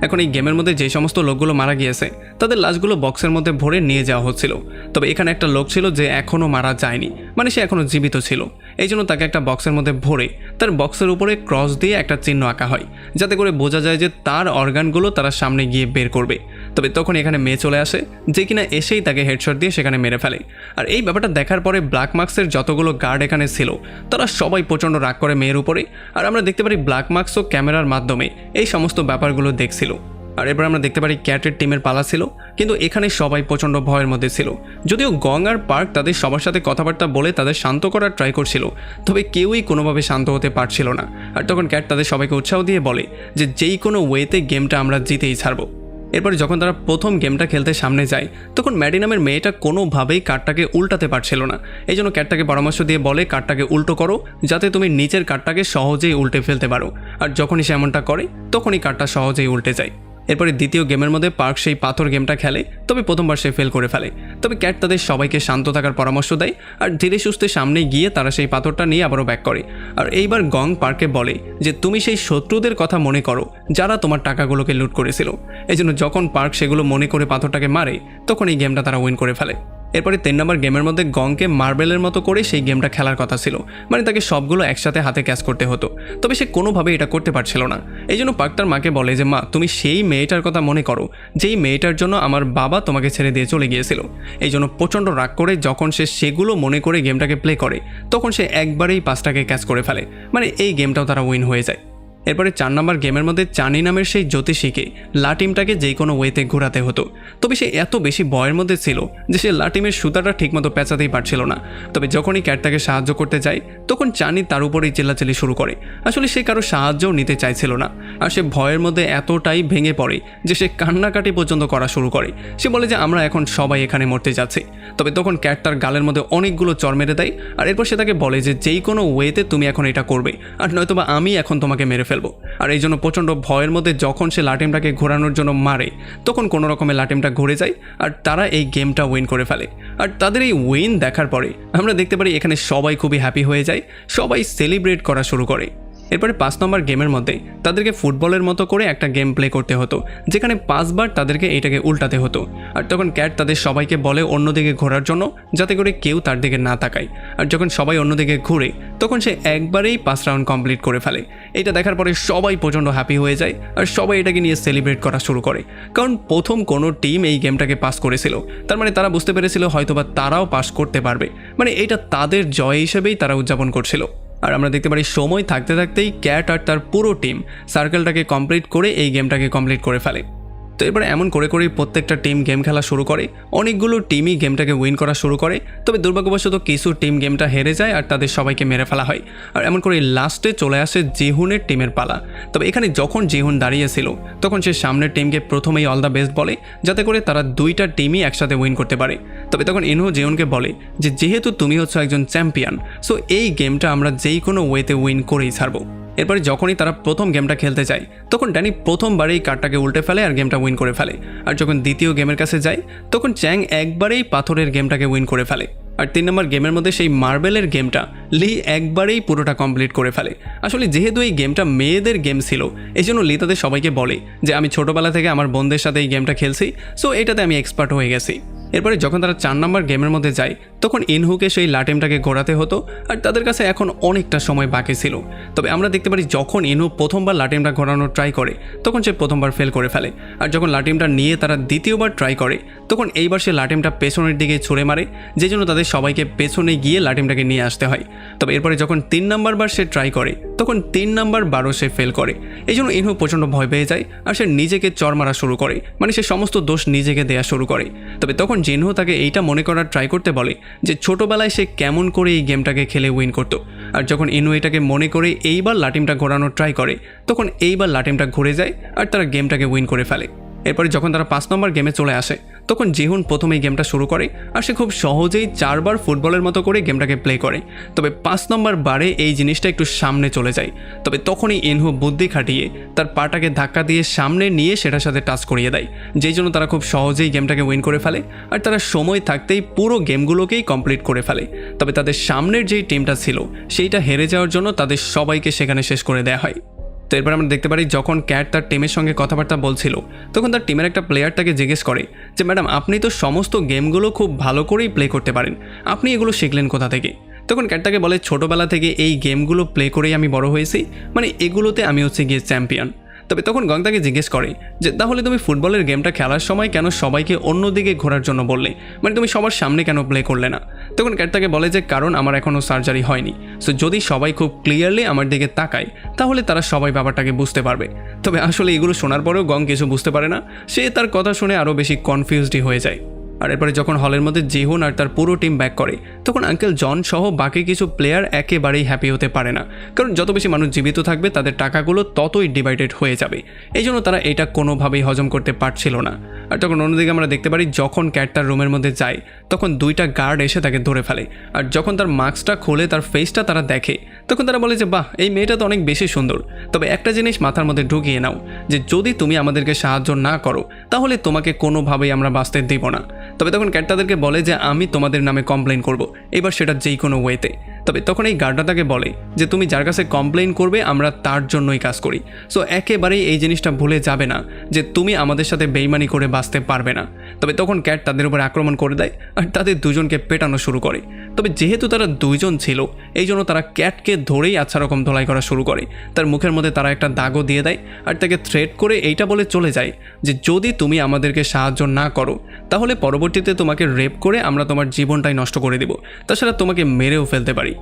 এখন এই গেমের মধ্যে যে সমস্ত লোকগুলো মারা গিয়েছে তাদের লাশগুলো বক্সের মধ্যে ভরে নিয়ে যাওয়া হচ্ছিল। তবে এখানে একটা লোক ছিল যে এখনও মারা যায়নি, মানে সে এখনও জীবিত ছিল। এই জন্য তাকে একটা বক্সের মধ্যে ভরে তার বক্সের উপরে ক্রস দিয়ে একটা চিহ্ন আঁকা হয়, যাতে করে বোঝা যায় যে তার অর্গানগুলো তারা সামনে গিয়ে বের করবে। তবে তখন এখানে মেয়ে চলে আসে, যে কিনা এসেই তাকে হেডশট দিয়ে সেখানে মেরে ফেলে। আর এই ব্যাপারটা দেখার পরে ব্ল্যাক মার্কসের যতগুলো গার্ড এখানে ছিল তারা সবাই প্রচণ্ড রাগ করে মেয়ের উপরে। আর আমরা দেখতে পারি ব্ল্যাক মার্কসও ক্যামেরার মাধ্যমে এই সমস্ত ব্যাপারগুলো দেখছিল। আর এরপর আমরা দেখতে পারি ক্যাটের টিমের পালা ছিল, কিন্তু এখানে সবাই প্রচণ্ড ভয়ের মধ্যে ছিল। যদিও গং আর পার্ক তাদের সবার সাথে কথাবার্তা বলে তাদের শান্ত করার ট্রাই করছিল, তবে কেউই কোনোভাবে শান্ত হতে পারছিল না। আর তখন ক্যাট তাদের সবাইকে উৎসাহ দিয়ে বলে যে যেই কোনো ওয়েতে গেমটা আমরা জিতেই ছাড়বো। এরপরে যখন তারা প্রথম গেমটা খেলতে সামনে যায়, তখন ম্যাডি নামের মেয়েটা কোনোভাবেই কার্ডটাকে উল্টাতে পারছিল না। এই জন্য ক্যাটটাকে পরামর্শ দিয়ে বলে কার্ডটাকে উল্টো করো, যাতে তুমি নিচের কার্ডটাকে সহজেই উল্টে ফেলতে পারো। আর যখনই সে এমনটা করে তখনই কার্ডটা সহজেই উল্টে যায়। এরপরে দ্বিতীয় গেমের মধ্যে পার্ক সেই পাথর গেমটা খেলে, তবে প্রথমবার সে ফেল করে ফেলে। তবে ক্যাট তাদের সবাইকে শান্ত থাকার পরামর্শ দেয়, আর ধীরে সুস্থে সামনে গিয়ে তারা সেই পাথরটা নিয়ে আবারও ব্যাক করে। আর এইবার গং পার্কে বলে যে তুমি সেই শত্রুদের কথা মনে করো যারা তোমার টাকাগুলোকে লুট করেছিল। এই জন্য যখন পার্ক সেগুলো মনে করে পাথরটাকে মারে, তখন এই গেমটা তারা উইন করে ফেলে। এরপরে 3 নম্বর গেমের মধ্যে গংকে মার্বেলের মতো করে সেই গেমটা খেলার কথা ছিল, মানে তাকে সবগুলো একসাথে হাতে ক্যাচ করতে হতো। তবে সে কোনোভাবে এটা করতে পারছিল না। এই জন্য পার্ক তার মাকে বলে যে মা, তুমি সেই মেয়েটার কথা মনে করো যেই মেয়েটার জন্য আমার বাবা তোমাকে ছেড়ে দিয়ে চলে গিয়েছিল। এই জন্য প্রচণ্ড রাগ করে যখন সে সেগুলো মনে করে গেমটাকে প্লে করে, তখন সে একবারেই 5টাকে ক্যাচ করে ফেলে, মানে এই গেমটাও তারা উইন হয়ে যায়। এরপরে 4 নম্বর গেমের মধ্যে চানি নামের সেই জ্যোতিষীকে লাটিমটাকে যে কোনো ওয়েতে ঘোরাতে হতো। তবে সে এত বেশি ভয়ের মধ্যে ছিল যে সে লাটিমের সুতাটা ঠিকমতো পেঁচাতেই পারছিল না। তবে যখনই ক্যাট তাকে সাহায্য করতে যায়, তখন চানি তার উপরেই চেল্লাচেল্লি শুরু করে। আসলে সে কারো সাহায্যও নিতে চাইছিল না, আর সে ভয়ের মধ্যে এতটাই ভেঙে পড়ে যে সে কান্নাকাটি পর্যন্ত করা শুরু করে। সে বলে যে আমরা এখন সবাই এখানে মরতে যাচ্ছি। তবে তখন ক্যাট তার গালের মধ্যে অনেকগুলো চড় মেরে দেয়, আর এরপর সে তাকে বলে যে যেই কোনো ওয়েতে তুমি এখন এটা করবে, আর নয়তোবা আমি এখন তোমাকে মেরে ফেলবো। আর এই জন্য প্রচণ্ড ভয়ের মধ্যে যখন সে লাটিমটাকে ঘোরানোর জন্য মারে, তখন কোনো রকমের লাটিমটা ঘুরে যায়, আর তারা এই গেমটা উইন করে ফেলে। আর তাদের এই উইন দেখার পরে আমরা দেখতে পারি এখানে সবাই খুবই হ্যাপি হয়ে যায়, সবাই সেলিব্রেট করা শুরু করে। এরপরে 5 নম্বর গেমের মধ্যে তাদেরকে ফুটবলের মতো করে একটা গেম প্লে করতে হতো, যেখানে 5 বার তাদেরকে এটাকে উল্টাতে হতো। আর তখন ক্যাট তাদের সবাইকে বলে অন্যদিকে ঘোরার জন্য, যাতে করে কেউ তার দিকে না তাকায়। আর যখন সবাই অন্যদিকে ঘুরে, তখন সে একবারেই 5 রাউন্ড কমপ্লিট করে ফেলে। এটা দেখার পরে সবাই প্রচণ্ড হ্যাপি হয়ে যায়, আর সবাই এটাকে নিয়ে সেলিব্রেট করা শুরু করে, কারণ প্রথম কোনো টিম এই গেমটাকে পাস করেছিল। তার মানে তারা বুঝতে পেরেছিল হয়তোবা তারাও পাস করতে পারবে, মানে এটা তাদের জয় হিসেবেই তারা উদযাপন করছিল। আর আমরা দেখতে পারি সময় থাকতে থাকতেই ক্যাট আর তার পুরো টিম সার্কেলটাকে কমপ্লিট করে এই গেমটাকে কমপ্লিট করে ফেলে। তো এবারে এমন করে করেই প্রত্যেকটা টিম গেম খেলা শুরু করে, অনেকগুলো টিমই গেমটাকে উইন করা শুরু করে। তবে দুর্ভাগ্যবশত কিছু টিম গেমটা হেরে যায় আর তাদের সবাইকে মেরে ফেলা হয়। আর এমন করে লাস্টে চলে আসে জিহুনের টিমের পালা। তবে এখানে যখন জিহুন দাঁড়িয়েছিল, তখন সে সামনের টিমকে প্রথমেই অল দ্য বেস্ট বলে, যাতে করে তারা 2টা টিমই একসাথে উইন করতে পারে। তবে তখন ইনহো জিহুনকে বলে যে যেহেতু তুমি হচ্ছে একজন চ্যাম্পিয়ন, সো এই গেমটা আমরা যেই কোনো ওয়েতে উইন করেই ছাড়বো। এরপরে যখনই তারা প্রথম গেমটা খেলতে যায়, তখন ড্যানি প্রথমবারেই কার্ডটাকে উল্টে ফেলে আর গেমটা উইন করে ফেলে। আর যখন দ্বিতীয় গেমের কাছে যায়, তখন চ্যাং একবারেই পাথরের গেমটাকে উইন করে ফেলে। আর 3 নম্বর গেমের মধ্যে সেই মার্বেলের গেমটা লি একবারেই পুরোটা কমপ্লিট করে ফেলে। আসলে যেহেতু এই গেমটা মেয়েদের গেম ছিল, এই জন্য লি তাদের সবাইকে বলে যে আমি ছোটোবেলা থেকে আমার বোনদের সাথে এই গেমটা খেলছি, সো এটাতে আমি এক্সপার্ট হয়ে গেছি। এরপরে যখন তারা 4 নম্বর গেমের মধ্যে যায় তখন ইনহুকে সেই লাটিমটাকে ঘোরাতে হতো আর তাদের কাছে এখন অনেকটা সময় বাকি ছিল। তবে আমরা দেখতে পারি যখন ইনহু প্রথমবার লাটিমটা ঘোরানোর ট্রাই করে তখন সে প্রথমবার ফেল করে ফেলে, আর যখন লাটিমটা নিয়ে তারা দ্বিতীয়বার ট্রাই করে তখন এইবার সে লাটিমটা পেছনের দিকে ছুঁড়ে মারে, যে জন্য তাদের সবাইকে পেছনে গিয়ে লাটিমটাকে নিয়ে আসতে হয়। তবে এরপরে যখন 3 নম্বর বার সে ট্রাই করে তখন 3 নম্বর বারও সে ফেল করে। এই জন্য ইনহু প্রচণ্ড ভয় পেয়ে যায় আর সে নিজেকে চর মারা শুরু করে, মানে সে সমস্ত দোষ নিজেকে দেয়া শুরু করে। তবে তখন জিনহু তাকে এইটা মনে করার ট্রাই করতে বলে যে ছোটবেলায় সে কেমন করে এই গেমটাকে খেলে উইন করতো। আর যখন ইনহু এটাকে মনে করে এইবার লাটিমটা ঘোরানোর ট্রাই করে তখন এইবার লাটিমটা ঘুরে যায় আর তারা গেমটাকে উইন করে ফেলে। এরপরে যখন তারা 5 নম্বর গেমে চলে আসে তখন জিহুন প্রথমেই গেমটা শুরু করে আর সে খুব সহজেই 4 বার ফুটবলের মতো করে গেমটাকে প্লে করে। তবে 5 নম্বর বারে এই জিনিসটা একটু সামনে চলে যায়। তবে তখনই ইনহু বুদ্ধি খাটিয়ে তার পাটাকে ধাক্কা দিয়ে সামনে নিয়ে সেটার সাথে টাচ করিয়ে দেয়, যেই জন্য তারা খুব সহজেই গেমটাকে উইন করে ফেলে আর তারা সময় থাকতেই পুরো গেমগুলোকেই কমপ্লিট করে ফেলে। তবে তাদের সামনের যেই টিমটা ছিল সেইটা হেরে যাওয়ার জন্য তাদের সবাইকে সেখানে শেষ করে দেওয়া হয়। তো এরপর আমরা দেখতে পারি যখন ক্যাট তার টিমের সঙ্গে কথাবার্তা বলছিল তখন তার টিমের একটা প্লেয়ার তাকে জিজ্ঞেস করে যে ম্যাডাম আপনি তো সমস্ত গেমগুলো খুব ভালো করেই প্লে করতে পারেন, আপনি এগুলো শিখলেন কোথা থেকে? তখন ক্যাট তাকে বলে ছোটোবেলা থেকে এই গেমগুলো প্লে করেই আমি বড় হয়েছি, মানে এগুলোতে আমি হচ্ছে গিয়ে চ্যাম্পিয়ন। তবে তখন গং তাকে জিজ্ঞেস করে যে তাহলে তুমি ফুটবলের গেমটা খেলার সময় কেন সবাইকে অন্যদিকে ঘোরার জন্য বললে, মানে তুমি সবার সামনে কেন প্লে করলে না? তখন ক্যাট তাকে বলে যে কারণ আমার এখনও সার্জারি হয়নি, সো যদি সবাই খুব ক্লিয়ারলি আমার দিকে তাকায় তাহলে তারা সবাই ব্যাপারটাকে বুঝতে পারবে। তবে আসলে এগুলো শোনার পরেও গং কিছু বুঝতে পারে না, সে তার কথা শুনে আরও বেশি কনফিউজডই হয়ে যায়। আর এরপরে যখন হলের মধ্যে জিহুন আর তার পুরো টিম ব্যাক করে তখন আঙ্কেল জন সহ বাকি কিছু প্লেয়ার একেবারেই হ্যাপি হতে পারে না, কারণ যত বেশি মানুষ জীবিত থাকবে তাদের টাকাগুলো ততই ডিভাইডেড হয়ে যাবে। এই জন্য তারা এটা কোনোভাবেই হজম করতে পারছিল না। আর তখন অন্যদিকে আমরা দেখতে পারি যখন ক্যাট তার রুমের মধ্যে যায় তখন 2টা গার্ড এসে তাকে ধরে ফেলে, আর যখন তার মাস্কটা খুলে তার ফেসটা তারা দেখে তখন তারা বলে যে বাহ এই মেয়েটা তো অনেক বেশি সুন্দর, তবে একটা জিনিস মাথার মধ্যে ঢুকিয়ে নাও যে যদি তুমি আমাদেরকে সাহায্য না করো তাহলে তোমাকে কোনোভাবেই আমরা বাঁচতে দেব না। তবে তখন ক্যাট তাদেরকে বলে যে আমি তোমাদের নামে কমপ্লেন করব, এবার সেটা যেই কোনো ওয়েতে। তবে তখন এই গার্ডটা তাকে বলে যে তুমি যার কাছে কমপ্লেন করবে আমরা তার জন্যই কাজ করি, সো একেবারেই এই জিনিসটা ভুলে যাবে না যে তুমি আমাদের সাথে বেইমানি করে বাঁচতে পারবে না। তবে তখন ক্যাট তাদের উপর আক্রমণ করে দেয় আর তাদের দুজনকে পেটানো শুরু করে। তবে যেহেতু তারা 2 জন ছিল এই জন্য তারা ক্যাটকে ধরেই আচ্ছা রকম ধোলাই করা শুরু করে, তার মুখের মধ্যে তারা একটা দাগও দিয়ে দেয় আর তাকে থ্রেট করে এইটা বলে চলে যায় যে যদি তুমি আমাদেরকে সাহায্য না করো তাহলে পরবর্তীতে তোমাকে রেপ করে আমরা তোমার জীবনটাই নষ্ট করে দেব, তাছাড়া তোমাকে মেরেও ফেলতে পারি।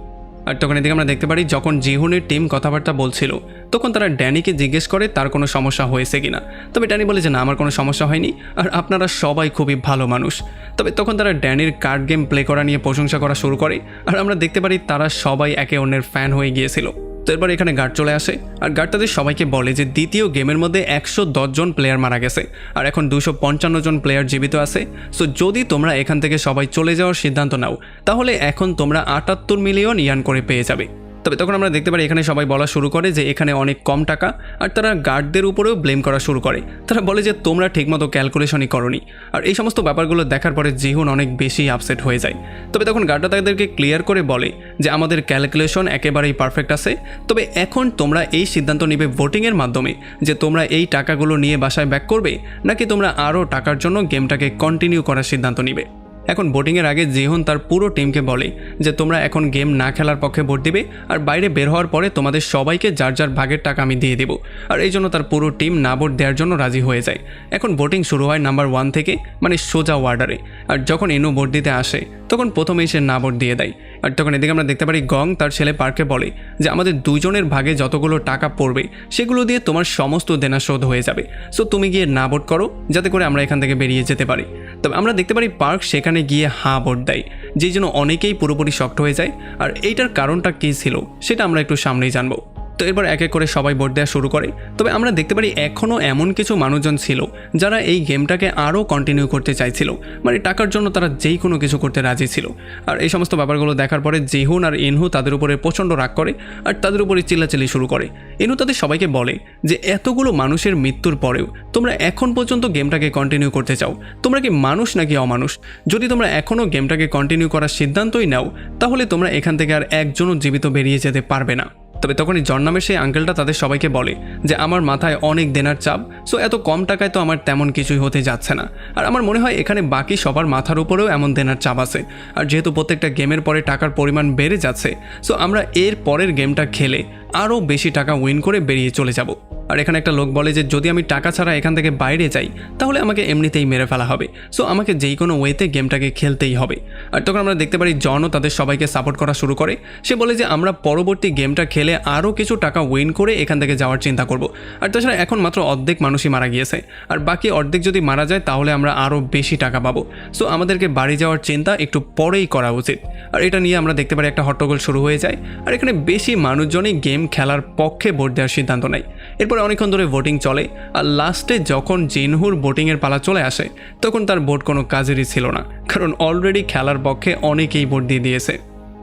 আর তখন এদিকে আমরা দেখতে পারি যখন জিহুনের টিম কথাবার্তা বলছিল তখন তারা ড্যানিকে জিজ্ঞেস করে তার কোনো সমস্যা হয়েছে কিনা। তবে ড্যানি বলে যে না আমার কোনো সমস্যা হয়নি আর আপনারা সবাই খুবই ভালো মানুষ। তবে তখন তারা ড্যানির কার্ড গেম প্লে করা নিয়ে প্রশংসা করা শুরু করে আর আমরা দেখতে পারি তারা সবাই একে অন্যের ফ্যান হয়ে গিয়েছিল। তো এরপর এখানে গার্ড চলে আসে আর গার্ড তাদের সবাইকে বলে যে দ্বিতীয় গেমের মধ্যে 110 জন প্লেয়ার মারা গেছে আর এখন 255 জন প্লেয়ার জীবিত আছে, সো যদি তোমরা এখান থেকে সবাই চলে যাওয়ার সিদ্ধান্ত নাও তাহলে এখন তোমরা 78 মিলিয়ন ইয়ান করে পেয়ে যাবে। তবে তখন আমরা দেখতে পারি এখানে সবাই বলা শুরু করে যে এখানে অনেক কম টাকা আর তারা গার্ডদের উপরেও ব্লেম করা শুরু করে। তারা বলে যে তোমরা ঠিকমতো ক্যালকুলেশনই করনি। আর এই সমস্ত ব্যাপারগুলো দেখার পরে জিহুন অনেক বেশি আপসেট হয়ে যায়। তবে তখন গার্ডরা তাদেরকে ক্লিয়ার করে বলে যে আমাদের ক্যালকুলেশন একেবারেই পারফেক্ট আছে, তবে এখন তোমরা এই সিদ্ধান্ত নিবে ভোটিংয়ের মাধ্যমে যে তোমরা এই টাকাগুলো নিয়ে বাসায় ব্যাক করবে নাকি তোমরা আরও টাকার জন্য গেমটাকে কন্টিনিউ করার সিদ্ধান্ত নিবে। এখন ভোটিংয়ের আগে জিহুন তার পুরো টিমকে বলে যে তোমরা এখন গেম না খেলার পক্ষে ভোট দিবে আর বাইরে বের হওয়ার পরে তোমাদের সবাইকে যার যার ভাগের টাকা আমি দিয়ে দেবো। আর এই জন্য তার পুরো টিম না ভোট দেওয়ার জন্য রাজি হয়ে যায়। এখন ভোটিং শুরু হয় নাম্বার 1 থেকে, মানে সোজা ওয়ার্ডারে। আর যখন এনু ভোট দিতে আসে তখন প্রথমেই সে না ভোট দিয়ে দেয়। আর তখন এদিকে আমরা দেখতে পারি গং তার ছেলে পার্কে বলে যে আমাদের 2 জনের ভাগে যতগুলো টাকা পড়বে সেগুলো দিয়ে তোমার সমস্ত দেনা শোধ হয়ে যাবে, সো তুমি গিয়ে না ভোট করো যাতে করে আমরা এখান থেকে বেরিয়ে যেতে পারি। তবে আমরা দেখতে পারি পার্ক সেখানে গিয়ে হ্যাঁ ভোট দেয়, যেই জন্য অনেকেই পুরোপুরি শক্ট হয়ে যায়। আর এইটার কারণটা কী ছিল সেটা আমরা একটু সামনেই জানবো। তো এরপর এক এক করে সবাই ভোট দেওয়া শুরু করে। তবে আমরা দেখতে পারি এখনও এমন কিছু মানুষজন ছিল যারা এই গেমটাকে আরও কন্টিনিউ করতে চাইছিল, মানে টাকার জন্য তারা যেই কোনো কিছু করতে রাজি ছিল। আর এই সমস্ত ব্যাপারগুলো দেখার পরে জিহুন আর ইনহু তাদের উপরে প্রচণ্ড রাগ করে আর তাদের উপরে চিল্লাচিল্লি শুরু করে। ইনহু তাদের সবাইকে বলে যে এতগুলো মানুষের মৃত্যুর পরেও তোমরা এখন পর্যন্ত গেমটাকে কন্টিনিউ করতে চাও, তোমরা কি মানুষ নাকি অমানুষ? যদি তোমরা এখনও গেমটাকে কন্টিনিউ করার সিদ্ধান্তই নাও তাহলে তোমরা এখান থেকে আর একজনও জীবিত বেরিয়ে যেতে পারবে না। তবে তখনই জন নামের সেই আঙ্কেলটা তাদের সবাইকে বলে যে আমার মাথায় অনেক দেনার চাপ, সো এত কম টাকায় তো আমার তেমন কিছুই হতে যাচ্ছে না। আর আমার মনে হয় এখানে বাকি সবার মাথার উপরেও এমন দেনার চাপ আছে। আর যেহেতু প্রত্যেকটা গেমের পরে টাকার পরিমাণ বেড়ে যাচ্ছে, সো আমরা এর পরের গেমটা খেলে আরও বেশি টাকা উইন করে বেরিয়ে চলে যাব। আর এখানে একটা লোক বলে যে যদি আমি টাকা ছাড়া এখান থেকে বাইরে যাই তাহলে আমাকে এমনিতেই মেরে ফেলা হবে, সো আমাকে যেই কোনো ওয়েতে গেমটাকে খেলতেই হবে। আর তখন আমরা দেখতে পারি জনও তাদের সবাইকে সাপোর্ট করা শুরু করে। সে বলে যে আমরা পরবর্তী গেমটা খেলে আরও কিছু টাকা উইন করে এখান থেকে যাওয়ার চিন্তা করব। আর তাছাড়া এখন মাত্র অর্ধেক মানুষই মারা গিয়েছে, আর বাকি অর্ধেক যদি মারা যায় তাহলে আমরা আরও বেশি টাকা পাবো, সো আমাদেরকে বাড়ি যাওয়ার চিন্তা একটু পরেই করা উচিত। আর এটা নিয়ে আমরা দেখতে পারি একটা হট্টগোল শুরু হয়ে যায়। আর এখানে বেশি মানুষজনই গেম খেলার পক্ষে ভোট দেওয়ার সিদ্ধান্ত নেয়। এরপরে অনেকক্ষণ ধরে ভোটিং চলে, আর লাস্টে যখন জিনহুর ভোটিংয়ের পালা চলে আসে তখন তার ভোট কোনো কাজেরই ছিল না, কারণ অলরেডি খেলার পক্ষে অনেকেই ভোট দিয়ে দিয়েছে।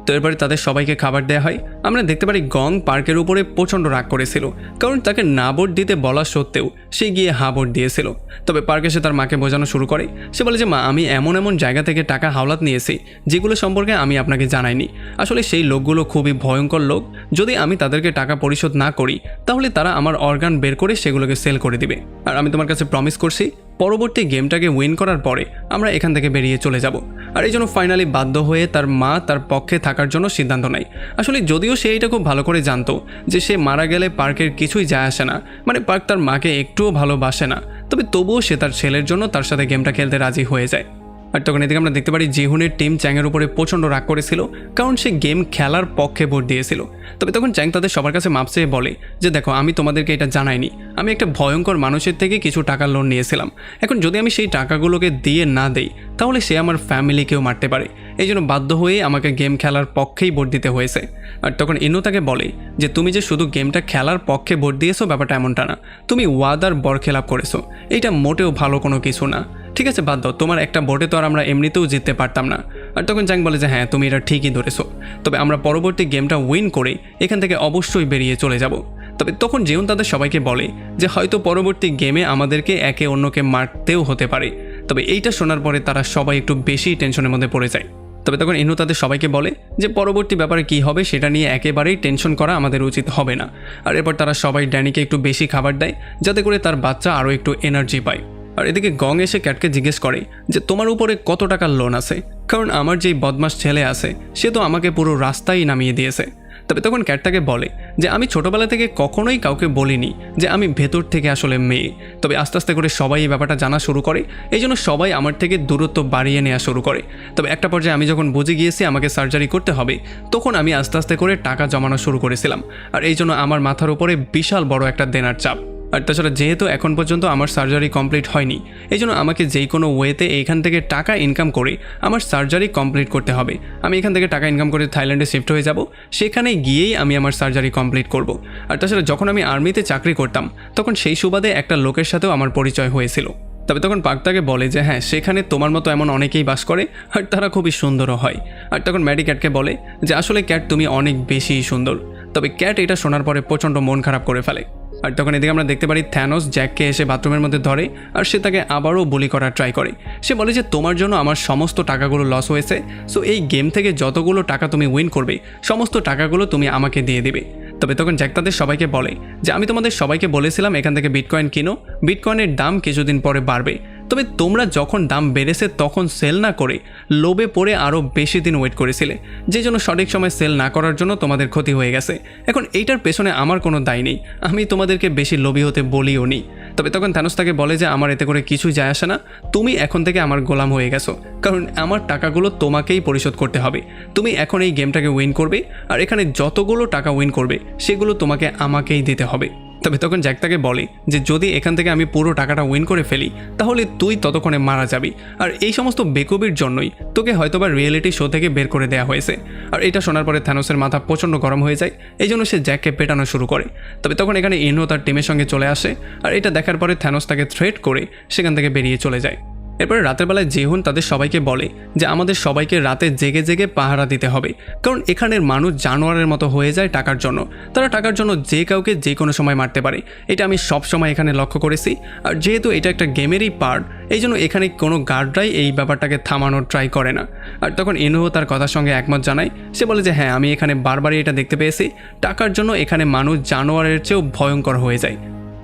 তো এরপরে তাদের সবাইকে খাবার দেওয়া হয়। আমরা দেখতে পারি গং পার্কের উপরে প্রচণ্ড রাগ করেছিল, কারণ তাকে না ভোট দিতে বলা সত্ত্বেও সে গিয়ে হা ভোট দিয়েছিল। তবে পার্ক এসে তার মাকে বোঝানো শুরু করে। সে বলে যে মা, আমি এমন এমন জায়গা থেকে টাকা হাওলাত নিয়েছি যেগুলো সম্পর্কে আমি আপনাকে জানাইনি। আসলে সেই লোকগুলো খুবই ভয়ঙ্কর লোক, যদি আমি তাদেরকে টাকা পরিশোধ না করি তাহলে তারা আমার অর্গান বের করে সেগুলোকে সেল করে দিবে। আর আমি তোমার কাছে প্রমিস করছি পরবর্তী গেমটাকে উইন করার পরে আমরা এখান থেকে বেরিয়ে চলে যাব। আর এই জন্য ফাইনালি বাধ্য হয়ে তার মা তার পক্ষে থাকার জন্য সিদ্ধান্ত নেয়। আসলে যদিও সে এটা খুব ভালো করে জানতো যে সে মারা গেলে পার্কের কিছুই যায় আসে না, মানে পার্ক তার মাকে একটুও ভালোবাসে না, তবে তবুও সে তার ছেলের জন্য তার সাথে গেমটা খেলতে রাজি হয়ে যায়। আর তখন এদিকে আমরা দেখতে পারি জিহুনের টিম চ্যাংয়ের উপরে প্রচণ্ড রাগ করেছিল, কারণ সে গেম খেলার পক্ষে ভোট দিয়েছিল। তবে তখন চ্যাং তাদের সবার কাছে মাপ চেয়ে বলে যে দেখো, আমি তোমাদেরকে এটা জানাইনি, আমি একটা ভয়ঙ্কর মানুষের থেকে কিছু টাকার লোন নিয়েছিলাম। এখন যদি আমি সেই টাকাগুলোকে দিয়ে না দেই তাহলে সে আমার ফ্যামিলিকেও মারতে পারে, এই জন্য বাধ্য হয়ে আমাকে গেম খেলার পক্ষেই ভোট দিতে হয়েছে। আর তখন ইনু তাকে বলে যে তুমি যে শুধু গেমটা খেলার পক্ষে ভোট দিয়েছো ব্যাপারটা এমনটা না, তুমি ওয়াদার বরখেলাপ করেছো, এইটা মোটেও ভালো কোনো কিছু না। ঠিক আছে, বাদ দাও, তোমার একটা ভোটে তো আর আমরা এমনিতেও জিততে পারতাম না। আর তখন চ্যাং বলে যে হ্যাঁ, তুমি এটা ঠিকই ধরেছো, তবে আমরা পরবর্তী গেমটা উইন করে এখান থেকে অবশ্যই বেরিয়ে চলে যাব। তবে তখন জিউন তাদের সবাইকে বলে যে হয়তো পরবর্তী গেমে আমাদেরকে একে অন্যকে মারতেও হতে পারে। তবে এইটা শোনার পরে তারা সবাই একটু বেশি টেনশনের মধ্যে পড়ে যায়। তবে তখন ইনু তাদের সবাইকে বলে যে পরবর্তী ব্যাপারে কী হবে সেটা নিয়ে একেবারেই টেনশন করা আমাদের উচিত হবে না। আর এরপর তারা সবাই ড্যানিকে একটু বেশি খাবার দেয় যাতে করে তার বাচ্চা আরও একটু এনার্জি পায়। আর এদিকে গং এসে ক্যাটকে জিজ্ঞেস করে যে তোমার উপরে কত টাকার লোন আছে, কারণ আমার যেই বদমাস ছেলে আছে সে তো আমাকে পুরো রাস্তায় নামিয়ে দিয়েছে। তবে তখন ক্যাট তাকে বলে যে আমি ছোটোবেলা থেকে কখনোই কাউকে বলিনি যে আমি ভেতর থেকে আসলে মেয়ে। তবে আস্তে আস্তে করে সবাই এই ব্যাপারটা জানা শুরু করে, এই জন্য সবাই আমার থেকে দূরত্ব বাড়িয়ে নেওয়া শুরু করে। তবে একটা পর্যায়ে আমি যখন বুঝে গিয়েছি আমাকে সার্জারি করতে হবে, তখন আমি আস্তে আস্তে করে টাকা জমানো শুরু করেছিলাম। আর এই জন্য আমার মাথার উপরে বিশাল বড় একটা দেনার চাপ। আর তাছাড়া যেহেতু এখন পর্যন্ত আমার সার্জারি কমপ্লিট হয়নি, এই জন্য আমাকে যেই কোনো ওয়েতে এইখান থেকে টাকা ইনকাম করে আমার সার্জারি কমপ্লিট করতে হবে। আমি এখান থেকে টাকা ইনকাম করে থাইল্যান্ডে শিফট হয়ে যাব, সেখানে গিয়েই আমি আমার সার্জারি কমপ্লিট করব। আর তাছাড়া যখন আমি আর্মিতে চাকরি করতাম তখন সেই সুবাদে একটা লোকের সাথেও আমার পরিচয় হয়েছিল। তবে তখন পার্ক তাকে বলে যে হ্যাঁ, সেখানে তোমার মতো এমন অনেকেই বাস করে আর তারা খুবই সুন্দরও হয়। আর তখন ম্যাডি ক্যাটকে বলে যে আসলে ক্যাট তুমি অনেক বেশিই সুন্দর। তবে ক্যাট এটা শোনার পরে প্রচণ্ড মন খারাপ করে ফেলে। আর তখন এদিকে আমরা দেখতে পারি থ্যানোস জ্যাককে এসে বাথরুমের মধ্যে ধরে আর সে তাকে আবারও বুলি করার ট্রাই করে। সে বলে যে তোমার জন্য আমার সমস্ত টাকাগুলো লস হয়েছে, সো এই গেম থেকে যতগুলো টাকা তুমি উইন করবে সমস্ত টাকাগুলো তুমি আমাকে দিয়ে দিবে। তবে তখন জ্যাক তাদের সবাইকে বলে যে আমি তোমাদের সবাইকে বলেছিলাম এখান থেকে বিটকয়েন কিনো, বিটকয়েনের দাম কিছুদিন পরে বাড়বে। তবে তোমরা যখন দাম বেড়েছে তখন সেল না করে লোভে পড়ে আরও বেশি দিন ওয়েট করেছিলে, যে জন্য সঠিক সময় সেল না করার জন্য তোমাদের ক্ষতি হয়ে গেছে। এখন এইটার পেছনে আমার কোনো দায় নেই, আমি তোমাদেরকে বেশি লোভী হতে বলিও নি। তবে তখন থ্যানোস তাকে বলে যে আমার এতে করে কিছুই যায় আসে না, তুমি এখন থেকে আমার গোলাম হয়ে গেছো, কারণ আমার টাকাগুলো তোমাকেই পরিশোধ করতে হবে। তুমি এখন এই গেমটাকে উইন করবে আর এখানে যতগুলো টাকা উইন করবে সেগুলো তোমাকে আমাকেই দিতে হবে। তবে তখন জ্যাক তাকে বলে যে যদি এখান থেকে আমি পুরো টাকাটা উইন করে ফেলি তাহলে তুই ততক্ষণে মারা যাবি, আর এই সমস্ত বেকুবির জন্যই তোকে হয়তোবা রিয়েলিটি শো থেকে বের করে দেওয়া হয়েছে। আর এটা শোনার পরে থ্যানোসের মাথা প্রচণ্ড গরম হয়ে যায়, এই জন্য সে জ্যাককে পেটানো শুরু করে। তবে তখন এখানে ইনহো তার টিমের সঙ্গে চলে আসে, আর এটা দেখার পরে থ্যানোস তাকে থ্রেট করে সেখান থেকে বেরিয়ে চলে যায়। এরপরে রাতের বেলায় জেহুন তাদের সবাইকে বলে যে আমাদের সবাইকে রাতে জেগে জেগে পাহারা দিতে হবে, কারণ এখানের মানুষ জানোয়ারের মতো হয়ে যায় টাকার জন্য। তারা টাকার জন্য যে কাউকে যে কোনো সময় মারতে পারে, এটা আমি সব সময় এখানে লক্ষ্য করেছি। আর যেহেতু এটা একটা গেমেরই পার্ট, এই জন্য এখানে কোনো গার্ডরাই এই ব্যাপারটাকে থামানোর ট্রাই করে না। আর তখন ইনহো তার কথার সঙ্গে একমত জানায়। সে বলে যে হ্যাঁ, আমি এখানে বারবারই এটা দেখতে পেয়েছি, টাকার জন্য এখানে মানুষ জানোয়ারের চেয়েও ভয়ঙ্কর হয়ে যায়।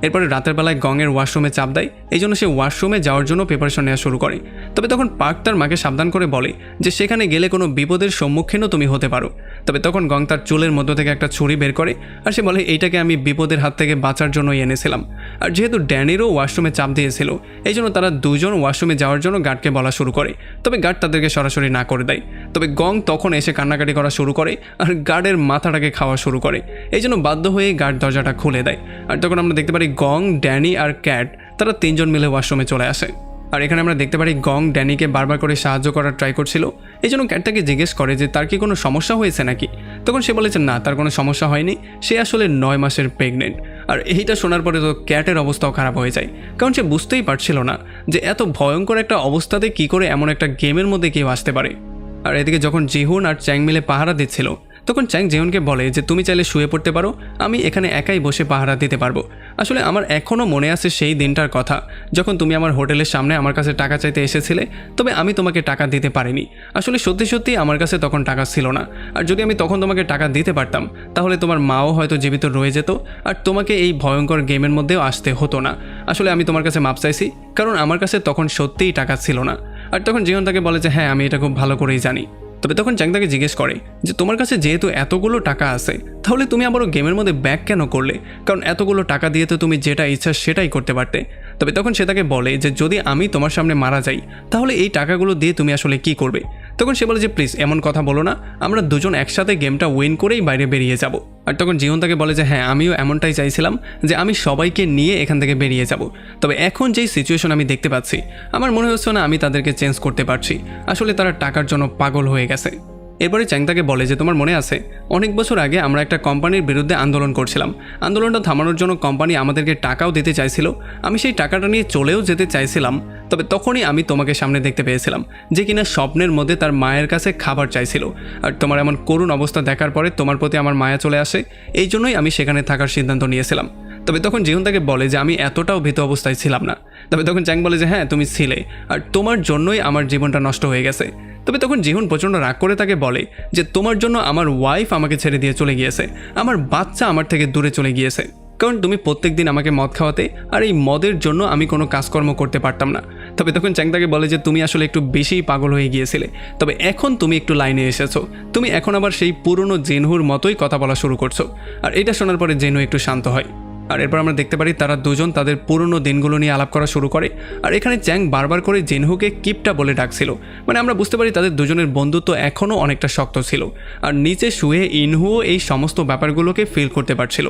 এরপরে রাতের বেলায় গংয়ের ওয়াশরুমে চাপ দেয়, এই জন্য সে ওয়াশরুমে যাওয়ার জন্য প্রিপারেশন নেওয়া শুরু করে। তবে তখন পার্ক তার মাকে সাবধান করে বলে যে সেখানে গেলে কোনো বিপদের সম্মুখীনও তুমি হতে পারো। তবে তখন গং তার চুলের মধ্য থেকে একটা ছুরি বের করে, আর সে বলে এইটাকে আমি বিপদের হাত থেকে বাঁচার জন্যই এনেছিলাম। আর যেহেতু ড্যানিরও ওয়াশরুমে চাপ দিয়েছিল, এই জন্য তারা দুজন ওয়াশরুমে যাওয়ার জন্য গার্ডকে বলা শুরু করে। তবে গার্ড তাদেরকে সরাসরি না করে দেয়। তবে গং তখন এসে কান্নাকাটি করা শুরু করে আর গার্ডের মাথাটাকে খাওয়া শুরু করে। এই জন্য বাধ্য হয়ে গার্ড দরজাটা খুলে দেয়। আর তখন আমরা দেখতে পারি গং, ড্যানি আর ক্যাট তারা তিনজন মিলে ওয়াশরুমে চলে আসে। আর এখানে আমরা দেখতে পারি গং ড্যানিকে বারবার করে সাহায্য করার ট্রাই করছিল। এই জন্য ক্যাট তাকে জিজ্ঞেস করে যে তার কি কোনো সমস্যা হয়েছে নাকি। তখন সে বলেছে না, তার কোনো সমস্যা হয়নি, সে আসলে 9 মাসের প্রেগনেন্ট। আর এইটা শোনার পরে তো ক্যাটের অবস্থাও খারাপ হয়ে যায়, কারণ সে বুঝতেই পারছিল না যে এত ভয়ঙ্কর একটা অবস্থাতে কি করে এমন একটা গেমের মধ্যে কেউ আসতে পারে। আর এদিকে যখন জিহুন আর চ্যাং মিলে পাহারা দিচ্ছিল, তখন চ্যাং জেহুনকে বলে যে তুমি চাইলে শুয়ে পড়তে পারো, আমি এখানে একাই বসে পাহারা দিতে পারবো। আসলে আমার এখনও মনে আছে সেই দিনটার কথা, যখন তুমি আমার হোটেলের সামনে আমার কাছে টাকা চাইতে এসেছিলে, তবে আমি তোমাকে টাকা দিতে পারিনি। আসলে সত্যি সত্যি আমার কাছে তখন টাকা ছিল না, আর যদি আমি তখন তোমাকে টাকা দিতে পারতাম তাহলে তোমার মাও হয়তো জীবিত রয়ে যেত, আর তোমাকে এই ভয়ঙ্কর গেমের মধ্যেও আসতে হতো না। আসলে আমি তোমার কাছে মাপ চাইছি, কারণ আমার কাছে তখন সত্যিই টাকা ছিল না। আর তখন জিহুন তাকে বলে যে হ্যাঁ, আমি এটা খুব ভালো করেই জানি। তবে তখন চ্যাং তাকে জিজ্ঞেস করে যে তোমার কাছে যেহেতু এতগুলো টাকা আছে, তাহলে তুমি আবারও গেমের মধ্যে ব্যাক কেন করলে? কারণ এতগুলো টাকা দিয়ে তো তুমি যেটা ইচ্ছা সেটাই করতে পারতে। তবে তখন সে তাকে বলে যে যদি আমি তোমার সামনে মারা যাই, তাহলে এই টাকাগুলো দিয়ে তুমি আসলে কি করবে? তখন সে বলে যে প্লিজ এমন কথা বলো না, আমরা দুজন একসাথে গেমটা উইন করেই বাইরে বেরিয়ে যাব। আর তখন জিহুন তাকে বলে যে হ্যাঁ, আমিও এমনটাই চাইছিলাম যে আমি সবাইকে নিয়ে এখান থেকে বেরিয়ে যাব। তবে এখন যেই সিচুয়েশন আমি দেখতে পাচ্ছি, আমার মনে হচ্ছে না আমি তাদেরকে চেঞ্জ করতে পারছি। আসলে তারা টাকার জন্য পাগল হয়ে গেছে। এরপরে চ্যাং তাকে বলে যে তোমার মনে আছে অনেক বছর আগে আমরা একটা কোম্পানির বিরুদ্ধে আন্দোলন করছিলাম, আন্দোলনটা থামানোর জন্য কোম্পানি আমাদেরকে টাকাও দিতে চাইছিল, আমি সেই টাকাটা নিয়ে চলেও যেতে চাইছিলাম। তবে তখনই আমি তোমাকে সামনে দেখতে পেয়েছিলাম যে কিনা স্বপ্নের মধ্যে তার মায়ের কাছে খাবার চাইছিল। আর তোমার এমন করুণ অবস্থা দেখার পরে তোমার প্রতি আমার মায়া চলে আসে, এই জন্যই আমি সেখানে থাকার সিদ্ধান্ত নিয়েছিলাম। তবে তখন জিহুন তাকে বলে যে আমি এতটাও ভীত অবস্থায় ছিলাম না। তবে তখন চ্যাং বলে যে হ্যাঁ, তুমি ছিলে, আর তোমার জন্যই আমার জীবনটা নষ্ট হয়ে গেছে। তবে তখন জিহুন প্রচণ্ড রাগ করে তাকে বলে যে তোমার জন্য আমার ওয়াইফ আমাকে ছেড়ে দিয়ে চলে গিয়েছে, আমার বাচ্চা আমার থেকে দূরে চলে গিয়েছে, কারণ তুমি প্রত্যেক দিন আমাকে মদ খাওয়াতে, আর এই মদের জন্য আমি কোনো কাজকর্ম করতে পারতাম না। তবে তখন চ্যাং তাকে বলে যে তুমি আসলে একটু বেশিই পাগল হয়ে গিয়েছিলে, তবে এখন তুমি একটু লাইনে এসেছো, তুমি এখন আবার সেই পুরনো জেনহুর মতোই কথা বলা শুরু করছো। আর এটা শোনার পরে জেনহু একটু শান্ত হয়। আর এরপর আমরা দেখতে পারি তারা দুজন তাদের পুরনো দিনগুলো নিয়ে আলাপ করা শুরু করে। আর এখানে চ্যাং বারবার করে জেনহুকে কিপটা বলে ডাকছিল, মানে আমরা বুঝতে পারি তাদের দুজনের বন্ধুত্ব এখনও অনেকটা শক্ত ছিল। আর নিচে শুয়ে ইনহুও এই সমস্ত ব্যাপারগুলোকে ফিল করতে পারছিল।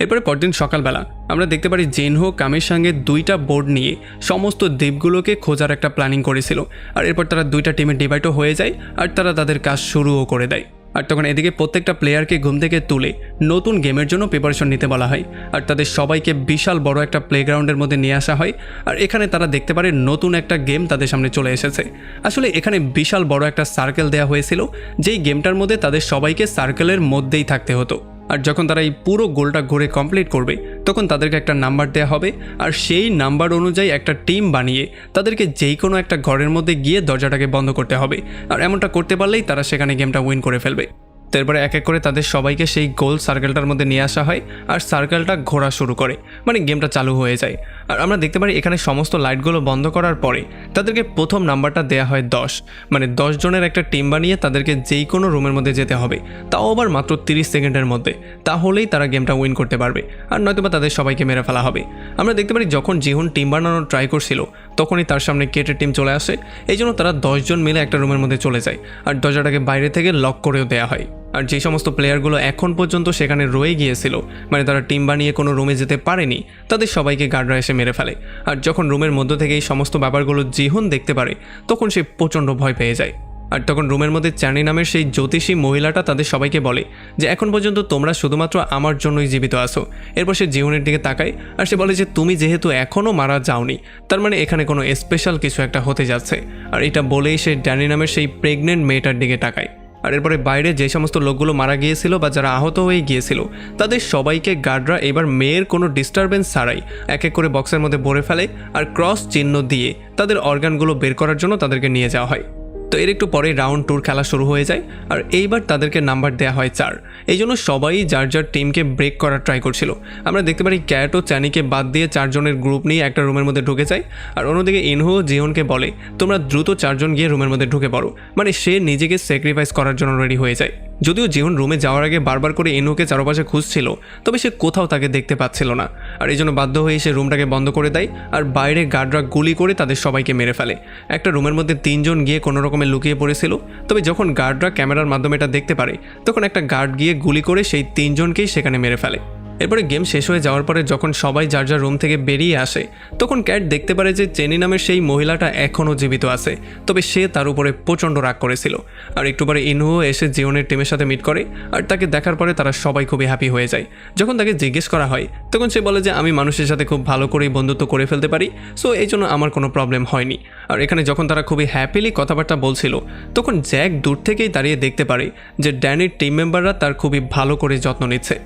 এরপরে পরদিন সকালবেলা আমরা দেখতে পারি জেনহো কামের সঙ্গে 2টা বোর্ড নিয়ে সমস্ত দ্বীপগুলোকে খোঁজার একটা প্ল্যানিং করেছিল। আর এরপর তারা 2টা টিমে ডিভাইডও হয়ে যায়, আর তারা তাদের কাজ শুরুও করে দেয়। আর তখন এদিকে প্রত্যেকটা প্লেয়ারকে ঘুম থেকে তুলে নতুন গেমের জন্য প্রিপারেশন নিতে বলা হয়। আর তাদের সবাইকে বিশাল বড় একটা প্লেগ্রাউন্ডের মধ্যে নিয়ে আসা হয়। আর এখানে তারা দেখতে পারে নতুন একটা গেম তাদের সামনে চলে এসেছে। আসলে এখানে বিশাল বড় একটা সার্কেল দেওয়া হয়েছিল, যেই গেমটার মধ্যে তাদের সবাইকে সার্কেলের মধ্যেই থাকতে হতো। আর যখন তারা এই পুরো গোলটা ঘুরে কমপ্লিট করবে, তখন তাদেরকে একটা নাম্বার দেওয়া হবে, আর সেই নাম্বার অনুযায়ী একটা টিম বানিয়ে তাদেরকে যেই কোনো একটা ঘরের মধ্যে গিয়ে দরজাটাকে বন্ধ করতে হবে। আর এমনটা করতে পারলেই তারা সেখানে গেমটা উইন করে ফেলবে। তারপরে এক এক করে তাদের সবাইকে সেই গোল সার্কেলটার মধ্যে নিয়ে আসা হয়, আর সার্কেলটা ঘোরা শুরু করে, মানে গেমটা চালু হয়ে যায়। আর আমরা দেখতে পারি এখানে সমস্ত লাইটগুলো বন্ধ করার পরে তাদেরকে প্রথম নাম্বারটা দেয়া হয় 10, মানে 10 জনের একটা টিম বানিয়ে তাদেরকে যেই কোনো রুমের মধ্যে যেতে হবে, তাও আবার মাত্র 30 সেকেন্ডের মধ্যে, তাহলেই তারা গেমটা উইন করতে পারবে, আর নয়তো বা তাদের সবাইকে মেরে ফেলা হবে। আমরা দেখতে পারি যখন জিহুন টিম বানানোর ট্রাই করছিল, তখনই তার সামনে কেটের টিম চলে আসে। এই জন্য তারা 10 জন মিলে একটা রুমের মধ্যে চলে যায়, আর দরজাটাকে বাইরে থেকে লক করেও দেওয়া হয়। আর যে সমস্ত প্লেয়ারগুলো এখন পর্যন্ত সেখানে রয়ে গিয়েছিল, মানে তারা টিম বানিয়ে কোনো রুমে যেতে পারেনি, তাদের সবাইকে গার্ডরা এসে মেরে ফেলে। আর যখন রুমের মধ্য থেকে এই সমস্ত ব্যাপারগুলো জিহুন দেখতে পারে, তখন সে প্রচণ্ড ভয় পেয়ে যায়। আর তখন রুমের মধ্যে চ্যানি নামের সেই জ্যোতিষী মহিলাটা তাদের সবাইকে বলে যে এখন পর্যন্ত তোমরা শুধুমাত্র আমার জন্যই জীবিত আছো। এরপর সে জিওনের দিকে তাকায় আর সে বলে যে তুমি যেহেতু এখনও মারা যাওনি, তার মানে এখানে কোনো স্পেশাল কিছু একটা হতে যাচ্ছে। আর এটা বলেই সে ড্যানি নামের সেই প্রেগনেন্ট মেয়েটার দিকে তাকায়। আর এরপরে বাইরে যে সমস্ত লোকগুলো মারা গিয়েছিল বা যারা আহত হয়ে গিয়েছিল তাদের সবাইকে গার্ডরা এবার মেয়ের কোনো ডিস্টারবেন্স ছাড়াই এক এক করে বক্সের মধ্যে ভরে ফেলে আর ক্রস চিহ্ন দিয়ে তাদের অর্গানগুলো বের করার জন্য তাদেরকে নিয়ে যাওয়া হয়। তো এর একটু পরে রাউন্ড টুর খেলা শুরু হয়ে যায় আর এইবার তাদেরকে নাম্বার দেওয়া হয় 4। এই জন্য সবাই যার যার টিমকে ব্রেক করার ট্রাই করছিল। আমরা দেখতে পারি ক্যাট ও চ্যানিকে বাদ দিয়ে 4 জনের গ্রুপ নিয়ে একটা রুমের মধ্যে ঢুকে যায়। আর অন্যদিকে ইনহো জিওনকে বলে তোমরা দ্রুত 4 জন গিয়ে রুমের মধ্যে ঢুকে পড়ো, মানে সে নিজেকে স্যাক্রিফাইস করার জন্য রেডি হয়ে যায়। যদিও জিওন রুমে যাওয়ার আগে বারবার করে ইনহোকে চারপাশে খুঁজছিল, তবে সে কোথাও তাকে দেখতে পাচ্ছিল না। আর এই জন্য বাধ্য হয়ে সে রুমটাকে বন্ধ করে দেয় আর বাইরে গার্ডরা গুলি করে তাদের সবাইকে মেরে ফেলে। একটা রুমের মধ্যে 3 জন গিয়ে কোনো রকমে লুকিয়ে পড়েছিল, তবে যখন গার্ডরা ক্যামেরার মাধ্যমে এটা দেখতে পারে তখন একটা গার্ড গিয়ে গুলি করে সেই 3 জনকেই সেখানে মেরে ফেলে। এরপরে গেম শেষ হয়ে যাওয়ার পরে যখন সবাই যার যার রুম থেকে বেরিয়ে আসে তখন ক্যাট দেখতে পারে যে চেনি নামের সেই মহিলাটা এখনও জীবিত আছে, তবে সে তার উপরে প্রচণ্ড রাগ করেছিল। আর একটু পরে ইনহো এসে জিওনের টিমের সাথে মিট করে আর তাকে দেখার পরে তারা সবাই খুবই হ্যাপি হয়ে যায়। যখন তাকে জিজ্ঞেস করা হয় তখন সে বলে যে আমি মানুষের সাথে খুব ভালো করেই বন্ধুত্ব করে ফেলতে পারি, সো এই জন্য আমার কোনো প্রবলেম হয়নি। আর এখানে যখন তারা খুবই হ্যাপিলি কথাবার্তা বলছিল তখন জ্যাক দূর থেকেই দাঁড়িয়ে দেখতে পারে যে ড্যানির টিম মেম্বাররা তার খুবই ভালো করে যত্ন নিচ্ছে।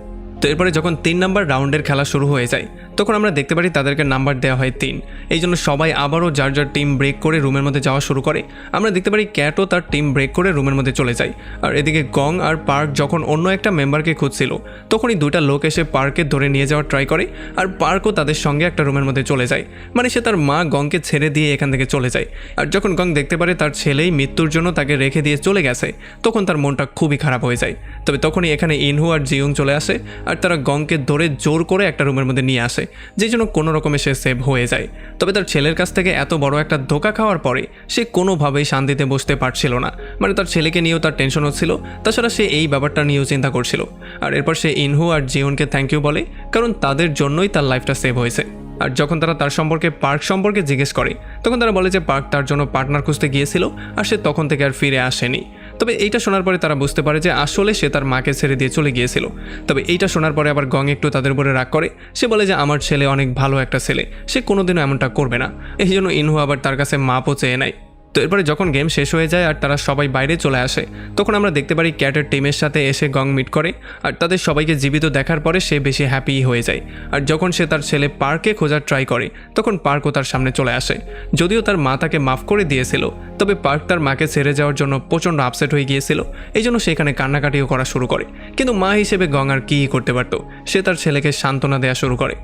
তো এরপরে যখন 3 নম্বর রাউন্ডের খেলা শুরু হয়ে যায় তখন আমরা দেখতে পারি তাদেরকে নাম্বার দেওয়া হয় 3। এই জন্য সবাই আবারও যার যার টিম ব্রেক করে রুমের মধ্যে যাওয়া শুরু করে। আমরা দেখতে পারি ক্যাটও তার টিম ব্রেক করে রুমের মধ্যে চলে যায়। আর এদিকে গং আর পার্ক যখন অন্য একটা মেম্বারকে খুঁজছিল তখনই 2টা লোক এসে পার্ককে ধরে নিয়ে যাওয়ার ট্রাই করে আর পার্কও তাদের সঙ্গে একটা রুমের মধ্যে চলে যায়, মানে সে তার মা গংকে ছেড়ে দিয়ে এখান থেকে চলে যায়। আর যখন গং দেখতে পারে তার ছেলেই মৃত্যুর জন্য তাকে রেখে দিয়ে চলে গেছে তখন তার মনটা খুবই খারাপ হয়ে যায়। তবে তখনই এখানে ইনহো আর জিউং চলে আসে আর তারা গংকে ধরে জোর করে একটা রুমের মধ্যে নিয়ে আসে, যে জন্য কোনো রকমে সে সেভ হয়ে যায়। তবে তার ছেলের কাছ থেকে এত বড় একটা ধোঁকা খাওয়ার পরে সে কোনোভাবেই শান্তিতে বসতে পারছিল না, মানে তার ছেলেকে নিয়েও তার টেনশন হচ্ছিল, তাছাড়া সে এই ব্যাপারটা নিয়েও চিন্তা করছিল। আর এরপর সে ইনহো আর জিওনকে থ্যাংক ইউ বলে, কারণ তাদের জন্যই তার লাইফটা সেভ হয়েছে। আর যখন তারা তার সম্পর্কে পার্ক সম্পর্কে জিজ্ঞেস করে তখন তারা বলে যে পার্ক তার জন্য পার্টনার খুঁজতে গিয়েছিল আর সে তখন থেকে আর ফিরে আসেনি। তবে এইটা শোনার পরে তারা বুঝতে পারে যে আসলে সে তার মাকে ছেড়ে দিয়ে চলে গিয়েছিল। তবে এইটা শোনার পরে আবার গং একটু তাদের উপরে রাগ করে, সে বলে যে আমার ছেলে অনেক ভালো একটা ছেলে, সে কোনোদিনও এমনটা করবে না। এই জন্য ইনহো আবার তার কাছে মাপও চেয়ে নেয়। তো এরপরে যখন গেম শেষ হয়ে যায় আর তারা সবাই বাইরে চলে আসে তখন আমরা দেখতে পারি ক্যাটের টিমের সাথে এসে গং মিট করে আর তাদের সবাইকে জীবিত দেখার পরে সে বেশি হ্যাপি হয়ে যায়। আর যখন সে তার ছেলে পার্কে খোঁজার ট্রাই করে তখন পার্কও তার সামনে চলে আসে। যদিও তার মা তাকে মাফ করে দিয়েছিল, তবে পার্ক তার মাকে ছেড়ে যাওয়ার জন্য প্রচণ্ড আপসেট হয়ে গিয়েছিল, এই জন্য সেখানে কান্নাকাটিও করা শুরু করে। কিন্তু মা হিসেবে গং আর কী করতে পারত, সে তার ছেলেকে সান্ত্বনা দেওয়া শুরু করে।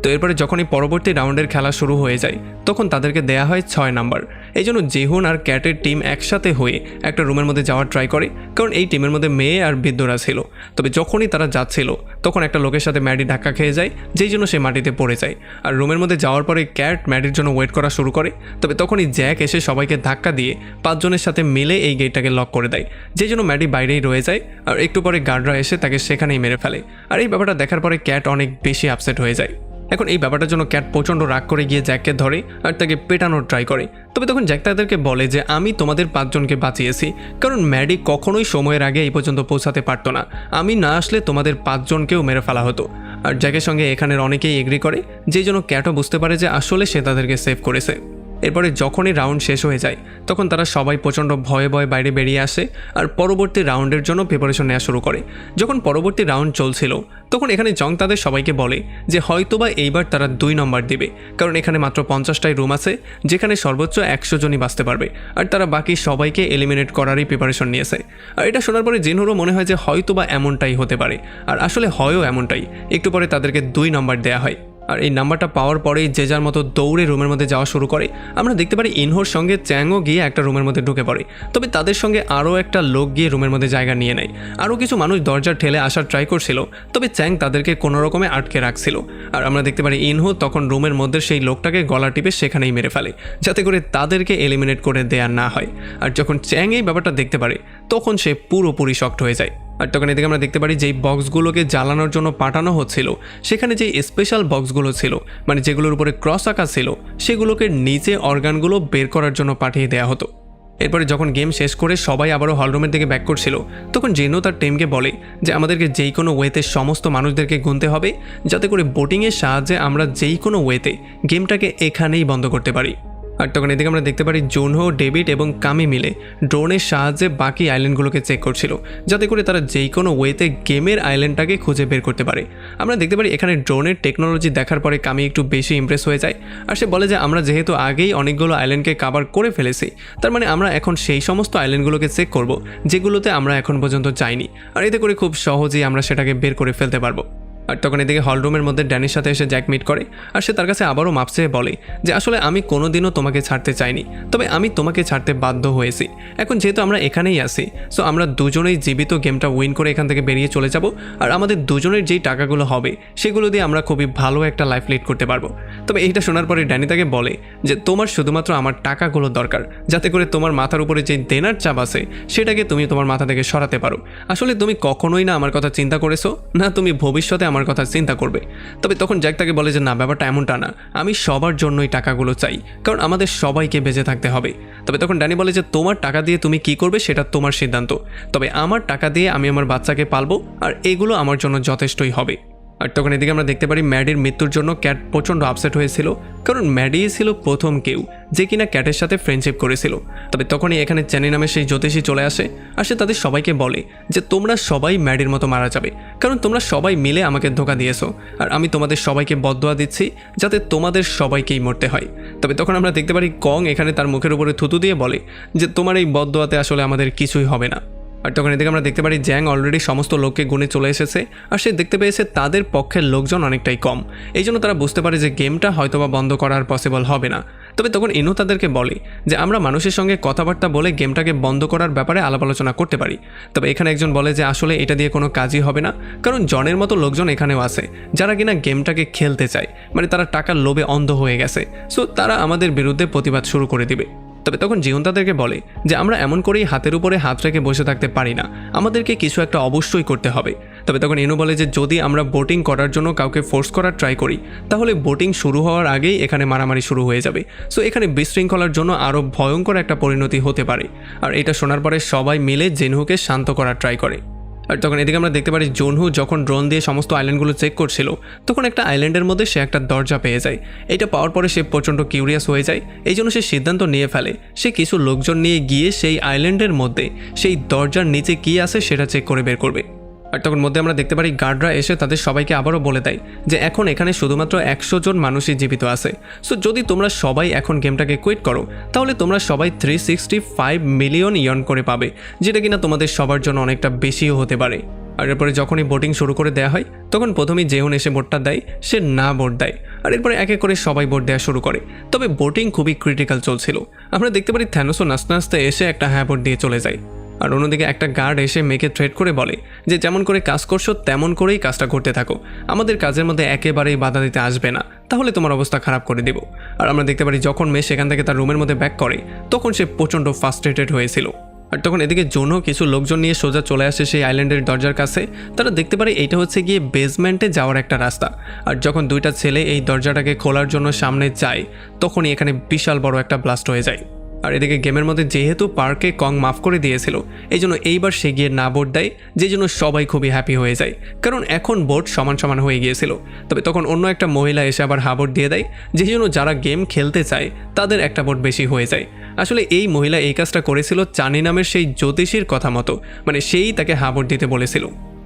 তো এরপরে যখনই পরবর্তী রাউন্ডের খেলা শুরু হয়ে যায় তখন তাদেরকে দেয়া হয় 6 নাম্বার। এই জন্য জেহুন আর ক্যাটের টিম একসাথে হয়ে একটা রুমের মধ্যে যাওয়ার ট্রাই করে, কারণ এই টিমের মধ্যে মেয়ে আর বৃদ্ধরা ছিল। তবে যখনই তারা যাচ্ছিল তখন একটা লোকের সাথে ম্যাডি ধাক্কা খেয়ে যায়, যেই জন্য সে মাটিতে পড়ে যায়। আর রুমের মধ্যে যাওয়ার পরে ক্যাট ম্যাডির জন্য ওয়েট করা শুরু করে। তবে তখনই জ্যাক এসে সবাইকে ধাক্কা দিয়ে 5 জনের সাথে মিলে এই গেটটাকে লক করে দেয়, যেই জন্য ম্যাডি বাইরেই রয়ে যায়। আর একটু পরে গার্ডরা এসে তাকে সেখানেই মেরে ফেলে। আর এই ব্যাপারটা দেখার পরে ক্যাট অনেক বেশি আপসেট হয়ে যায়। এখন এই ব্যাপারটার জন্য ক্যাট প্রচণ্ড রাগ করে গিয়ে জ্যাককে ধরে আর তাকে পেটানোর ট্রাই করে। তবে তখন জ্যাক তাদেরকে বলে যে আমি তোমাদের 5 জনকে বাঁচিয়েছি, কারণ ম্যাডি কখনোই সময়ের আগে এই পর্যন্ত পৌঁছাতে পারতো না, আমি না আসলে তোমাদের 5 জনকেও মেরে ফেলা হতো। আর জ্যাকের সঙ্গে এখানের অনেকেই এগ্রি করে, যেই জন্য ক্যাটও বুঝতে পারে যে আসলে সে তাদেরকে সেভ করেছে। এরপরে যখনই রাউন্ড শেষ হয়ে যায় তখন তারা সবাই প্রচণ্ড ভয়ে ভয়ে বাইরে বেরিয়ে আসে আর পরবর্তী রাউন্ডের জন্য প্রিপারেশন নেওয়া শুরু করে। যখন পরবর্তী রাউন্ড চলছিল তখন এখানে জং তাদের সবাইকে বলে যে হয়তোবা এইবার তারা 2 নম্বর দিবে, কারণ এখানে মাত্র 50টাই রুম আছে যেখানে সর্বোচ্চ 100 জনই বাঁচতে পারবে, আর তারা বাকি সবাইকে এলিমিনেট করারই প্রিপারেশন নিয়েছে। আর এটা শোনার পরে জিনহুরও মনে হয় যে হয়তোবা এমনটাই হতে পারে, আর আসলে হয়ও এমনটাই। একটু পরে তাদেরকে 2 নম্বর দেওয়া হয়। আর এই নাম্বারটা পাওয়ার পরেই যে যার মতো দৌড়ে রুমের মধ্যে যাওয়া শুরু করে। আমরা দেখতে পারি ইনহোর সঙ্গে চ্যাংও গিয়ে একটা রুমের মধ্যে ঢুকে পড়ে, তবে তাদের সঙ্গে আরও একটা লোক গিয়ে রুমের মধ্যে জায়গা নিয়ে নেয়। আরও কিছু মানুষ দরজা ঠেলে আসার ট্রাই করছিল, তবে চ্যাং তাদেরকে কোনো রকমে আটকে রাখছিল। আর আমরা দেখতে পারি ইনহো তখন রুমের মধ্যে সেই লোকটাকে গলা টিপে সেখানেই মেরে ফেলে, যাতে করে তাদেরকে এলিমিনেট করে দেয়া না হয়। আর যখন চ্যাং এই ব্যাপারটা দেখতে পারে তখন সে পুরোপুরি শকড হয়ে যায়। আর তখন এদিকে আমরা দেখতে পারি যেই বক্সগুলোকে জ্বালানোর জন্য পাঠানো হচ্ছিল সেখানে যেই স্পেশাল বক্সগুলো ছিল, মানে যেগুলোর উপরে ক্রস আঁকা ছিল, সেগুলোকে নিচে অর্গানগুলো বের করার জন্য পাঠিয়ে দেওয়া হতো। এরপরে যখন গেম শেষ করে সবাই আবারও হলরুমের দিকে ব্যাক করছিল, তখন জিনহো তার টিমকে বলে যে আমাদেরকে যেই কোনো ওয়েতে সমস্ত মানুষদেরকে গুনতে হবে, যাতে করে বোটিংয়ের সাহায্যে আমরা যেই কোনো ওয়েতে গেমটাকে এখানেই বন্ধ করতে পারি। আর তখন এদিকে আমরা দেখতে পারি জুনহো, ডেভিড এবং কামি মিলে ড্রোনের সাহায্যে বাকি আইল্যান্ডগুলোকে চেক করছিল, যাতে করে তারা যেই কোনো ওয়েতে গেমের আইল্যান্ডটাকে খুঁজে বের করতে পারে। আমরা দেখতে পারি এখানে ড্রোনের টেকনোলজি দেখার পরে কামি একটু বেশি ইমপ্রেস হয়ে যায়, আর সে বলে যে আমরা যেহেতু আগেই অনেকগুলো আইল্যান্ডকে কাভার করে ফেলেছি, তার মানে আমরা এখন সেই সমস্ত আইল্যান্ডগুলোকে চেক করব যেগুলোতে আমরা এখন পর্যন্ত যাইনি, আর এতে করে খুব সহজেই আমরা সেটাকে বের করে ফেলতে পারবো। আর তখন এদিকে হলরুমের মধ্যে ড্যানির সাথে এসে জ্যাক মিট করে, আর সে তার কাছে আবারও মাপ চেয়ে বলে যে আসলে আমি কোনোদিনও তোমাকে ছাড়তে চাইনি, তবে আমি তোমাকে ছাড়তে বাধ্য হয়েছি। এখন যেহেতু আমরা এখানেই আছি, সো আমরা দুজনেই জীবিত গেমটা উইন করে এখান থেকে বেরিয়ে চলে যাব, আর আমাদের দুজনের যেই টাকাগুলো হবে সেগুলো দিয়ে আমরা খুবই ভালো একটা লাইফ লিড করতে পারবো। তবে এইটা শোনার পরে ড্যানি তাকে বলে যে তোমার শুধুমাত্র আমার টাকাগুলো দরকার, যাতে করে তোমার মাথার উপরে যে দেনার চাপ আছে সেটাকে তুমি তোমার মাথা থেকে সরাতে পারো। আসলে তুমি কখনোই না আমার কথা চিন্তা করেছো, না তুমি ভবিষ্যতে আমার কথা চিন্তা করবে। তবে তখন জ্যাক তাকে বলে যে না, ব্যাপারটা এমনটা না, আমি সবার জন্যই টাকাগুলো চাই, কারণ আমাদের সবাইকে বেঁচে থাকতে হবে। তবে তখন ড্যানি বলে যে তোমার টাকা দিয়ে তুমি কি করবে সেটা তোমার সিদ্ধান্ত, তবে আমার টাকা দিয়ে আমি আমার বাচ্চাকে পালবো, আর এগুলো আমার জন্য যথেষ্টই হবে। আর তখন এদিকে আমরা দেখতে পারি ম্যাডির মৃত্যুর জন্য ক্যাট প্রচণ্ড আপসেট হয়েছিল, কারণ ম্যাডি ছিল প্রথম কেউ যে কিনা ক্যাটের সাথে ফ্রেন্ডশিপ করেছিল। তবে তখনই এখানে চ্যানি নামে সেই জ্যোতিষী চলে আসে, আর সে তাদের সবাইকে বলে যে তোমরা সবাই ম্যাডির মতো মারা যাবে, কারণ তোমরা সবাই মিলে আমাকে ধোঁকা দিয়েছো, আর আমি তোমাদের সবাইকে বদদোয়া দিচ্ছি যাতে তোমাদের সবাইকেই মরতে হয়। তবে তখন আমরা দেখতে পারি কং এখানে তার মুখের উপরে থুতু দিয়ে বলে যে তোমার এই বদদোয়াতে আসলে আমাদের কিছুই হবে না। আর তখন এদিকে আমরা দেখতে পারি জ্যাং অলরেডি সমস্ত লোককে গুনে চলে এসেছে, আর সে দেখতে পেয়েছে তাদের পক্ষের লোকজন অনেকটাই কম, এই জন্য তারা বুঝতে পারে যে গেমটা হয়তোবা বন্ধ করার পসিবল হবে না। তবে তখন ইনু তাদেরকে বলে যে আমরা মানুষের সঙ্গে কথাবার্তা বলে গেমটাকে বন্ধ করার ব্যাপারে আলাপ আলোচনা করতে পারি। তবে এখানে একজন বলে যে আসলে এটা দিয়ে কোনো কাজই হবে না, কারণ জনের মতো লোকজন এখানেও আছে যারা কিনা গেমটাকে খেলতে চায়, মানে তারা টাকার লোভে অন্ধ হয়ে গেছে, সো তারা আমাদের বিরুদ্ধে প্রতিবাদ শুরু করে দিবে। তবে তখন জিউন তাদেরকে বলে যে আমরা এমন করেই হাতের উপরে হাত রেখে বসে থাকতে পারি না, আমাদেরকে কিছু একটা অবশ্যই করতে হবে। তবে তখন ইনু বলে যে যদি আমরা বোটিং করার জন্য কাউকে ফোর্স করার ট্রাই করি, তাহলে বোটিং শুরু হওয়ার আগেই এখানে মারামারি শুরু হয়ে যাবে, সো এখানে বিশৃঙ্খলার জন্য আরও ভয়ঙ্কর একটা পরিণতি হতে পারে। আর এটা শোনার পরে সবাই মিলে জিনহুকে শান্ত করার ট্রাই করে। আর তখন এদিকে আমরা দেখতে পারি জুনহু যখন ড্রোন দিয়ে সমস্ত আইল্যান্ডগুলো চেক করছিল, তখন একটা আইল্যান্ডের মধ্যে সে একটা দরজা পেয়ে যায়। এটা পাওয়ার পরে সে প্রচণ্ড কিউরিয়াস হয়ে যায়, এই জন্য সে সিদ্ধান্ত নিয়ে ফেলে সে কিছু লোকজন নিয়ে গিয়ে সেই আইল্যান্ডের মধ্যে সেই দরজার নিচে কী আছে সেটা চেক করে বের করবে। আর তখন মধ্যে আমরা দেখতে পারি গার্ডরা এসে তাদের সবাইকে আবারও বলে দেয় যে এখন এখানে শুধুমাত্র 100 জন মানুষই জীবিত আছে, সো যদি তোমরা সবাই এখন গেমটাকে কুইট করো, তাহলে তোমরা সবাই 365 মিলিয়ন ইয়ন করে পাবে, যেটা কিনা তোমাদের সবার জন্য অনেকটা বেশিও হতে পারে। আর এরপরে যখনই বোটিং শুরু করে দেওয়া হয়, তখন প্রথমেই জেহুন এসে বোটটা দেয়, সে না বোট দেয়, আর এরপরে এক এক করে সবাই বোট দেওয়া শুরু করে। তবে বোটিং খুবই ক্রিটিক্যাল চলছিল, আমরা দেখতে পারি থ্যানোসও নাচতে নাচতে এসে একটা হ্যাঁ বোট দিয়ে চলে যায়। আর অন্যদিকে একটা গার্ড এসে মেয়েকে থ্রেট করে বলে যে যেমন করে কাজ করছো তেমন করেই কাজটা করতে থাকো, আমাদের কাজের মধ্যে একেবারেই বাধা দিতে আসবে না, তাহলে তোমার অবস্থা খারাপ করে দেব। আর আমরা দেখতে পারি যখন মেয়ে সেখান থেকে তার রুমের মধ্যে ব্যাক করে, তখন সে প্রচণ্ড ফ্রাস্ট্রেটেড হয়েছিল। আর তখন এদিকে জোনও কিছু লোকজন নিয়ে সোজা চলে আসে সেই আইল্যান্ডের দরজার কাছে। তারা দেখতে পারে এইটা হচ্ছে গিয়ে বেসমেন্টে যাওয়ার একটা রাস্তা। আর যখন দুইটা ছেলে এই দরজাটাকে খোলার জন্য সামনে যায়, তখনই এখানে বিশাল বড় একটা ব্লাস্ট হয়ে যায়। আর এদিকে গেমের মধ্যে যেহেতু পার্কে কং মাফ করে দিয়েছিল, এই জন্য এইবার সে গিয়ে না বোট দেয়, যে জন্য সবাই খুবই হ্যাপি হয়ে যায়, কারণ এখন বোট সমান সমান হয়ে গিয়েছিল। তবে তখন অন্য একটা মহিলা এসে আবার হা বোট দিয়ে দেয়, যে জন্য যারা গেম খেলতে চায় তাদের একটা বোট বেশি হয়ে যায়। আসলে এই মহিলা এই কাজটা করেছিল চানি নামের সেই জ্যোতিষীর কথা মতো, মানে সেই তাকে হা বোট দিতে বলেছিল।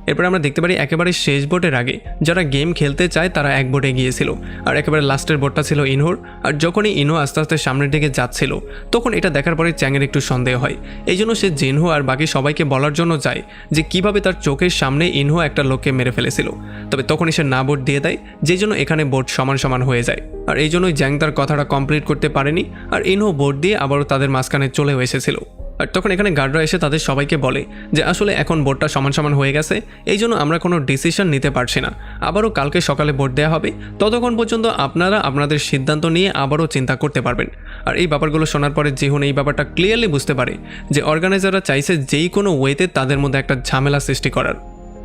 এরপর আমরা দেখতে পারি একেবারে শেষ বোটের আগে যারা গেম খেলতে চায় তারা এক বোটে গিয়েছিল, আর একেবারে লাস্টের বোটটা ছিল ইনহোর। আর যখনই ইনহো আস্তে আস্তে সামনের দিকে যাচ্ছিল, তখন এটা দেখার পরে চ্যাংয়ের একটু সন্দেহ হয়, এই জন্য সে জিনহো আর বাকি সবাইকে বলার জন্য যায় যে কিভাবে তার চোখের সামনে ইনহো একটা লোককে মেরে ফেলেছিল। তবে তখনই সে না বোট দিয়ে দেয়, যে জন্য এখানে বোট সমান সমান হয়ে যায়। আর এই জন্যই জ্যাং তার কথাটা কমপ্লিট করতে পারেনি, আর ইনহো বোট দিয়ে আবারও তাদের মাঝখানে চলেও এসেছিল। আর তখন এখানে গার্ডরা এসে তাদের সবাইকে বলে যে আসলে এখন বোটটা সমান সমান হয়ে গেছে, এই জন্য আমরা কোনো ডিসিশন নিতে পারছি না, আবারও কালকে সকালে ভোট দেওয়া হবে, ততক্ষণ পর্যন্ত আপনারা আপনাদের সিদ্ধান্ত নিয়ে আবারও চিন্তা করতে পারবেন। আর এই ব্যাপারগুলো শোনার পরে জিহুন এই ব্যাপারটা ক্লিয়ারলি বুঝতে পারে যে অর্গানাইজাররা চাইছে যেই কোনো ওয়েতে তাদের মধ্যে একটা ঝামেলা সৃষ্টি করার।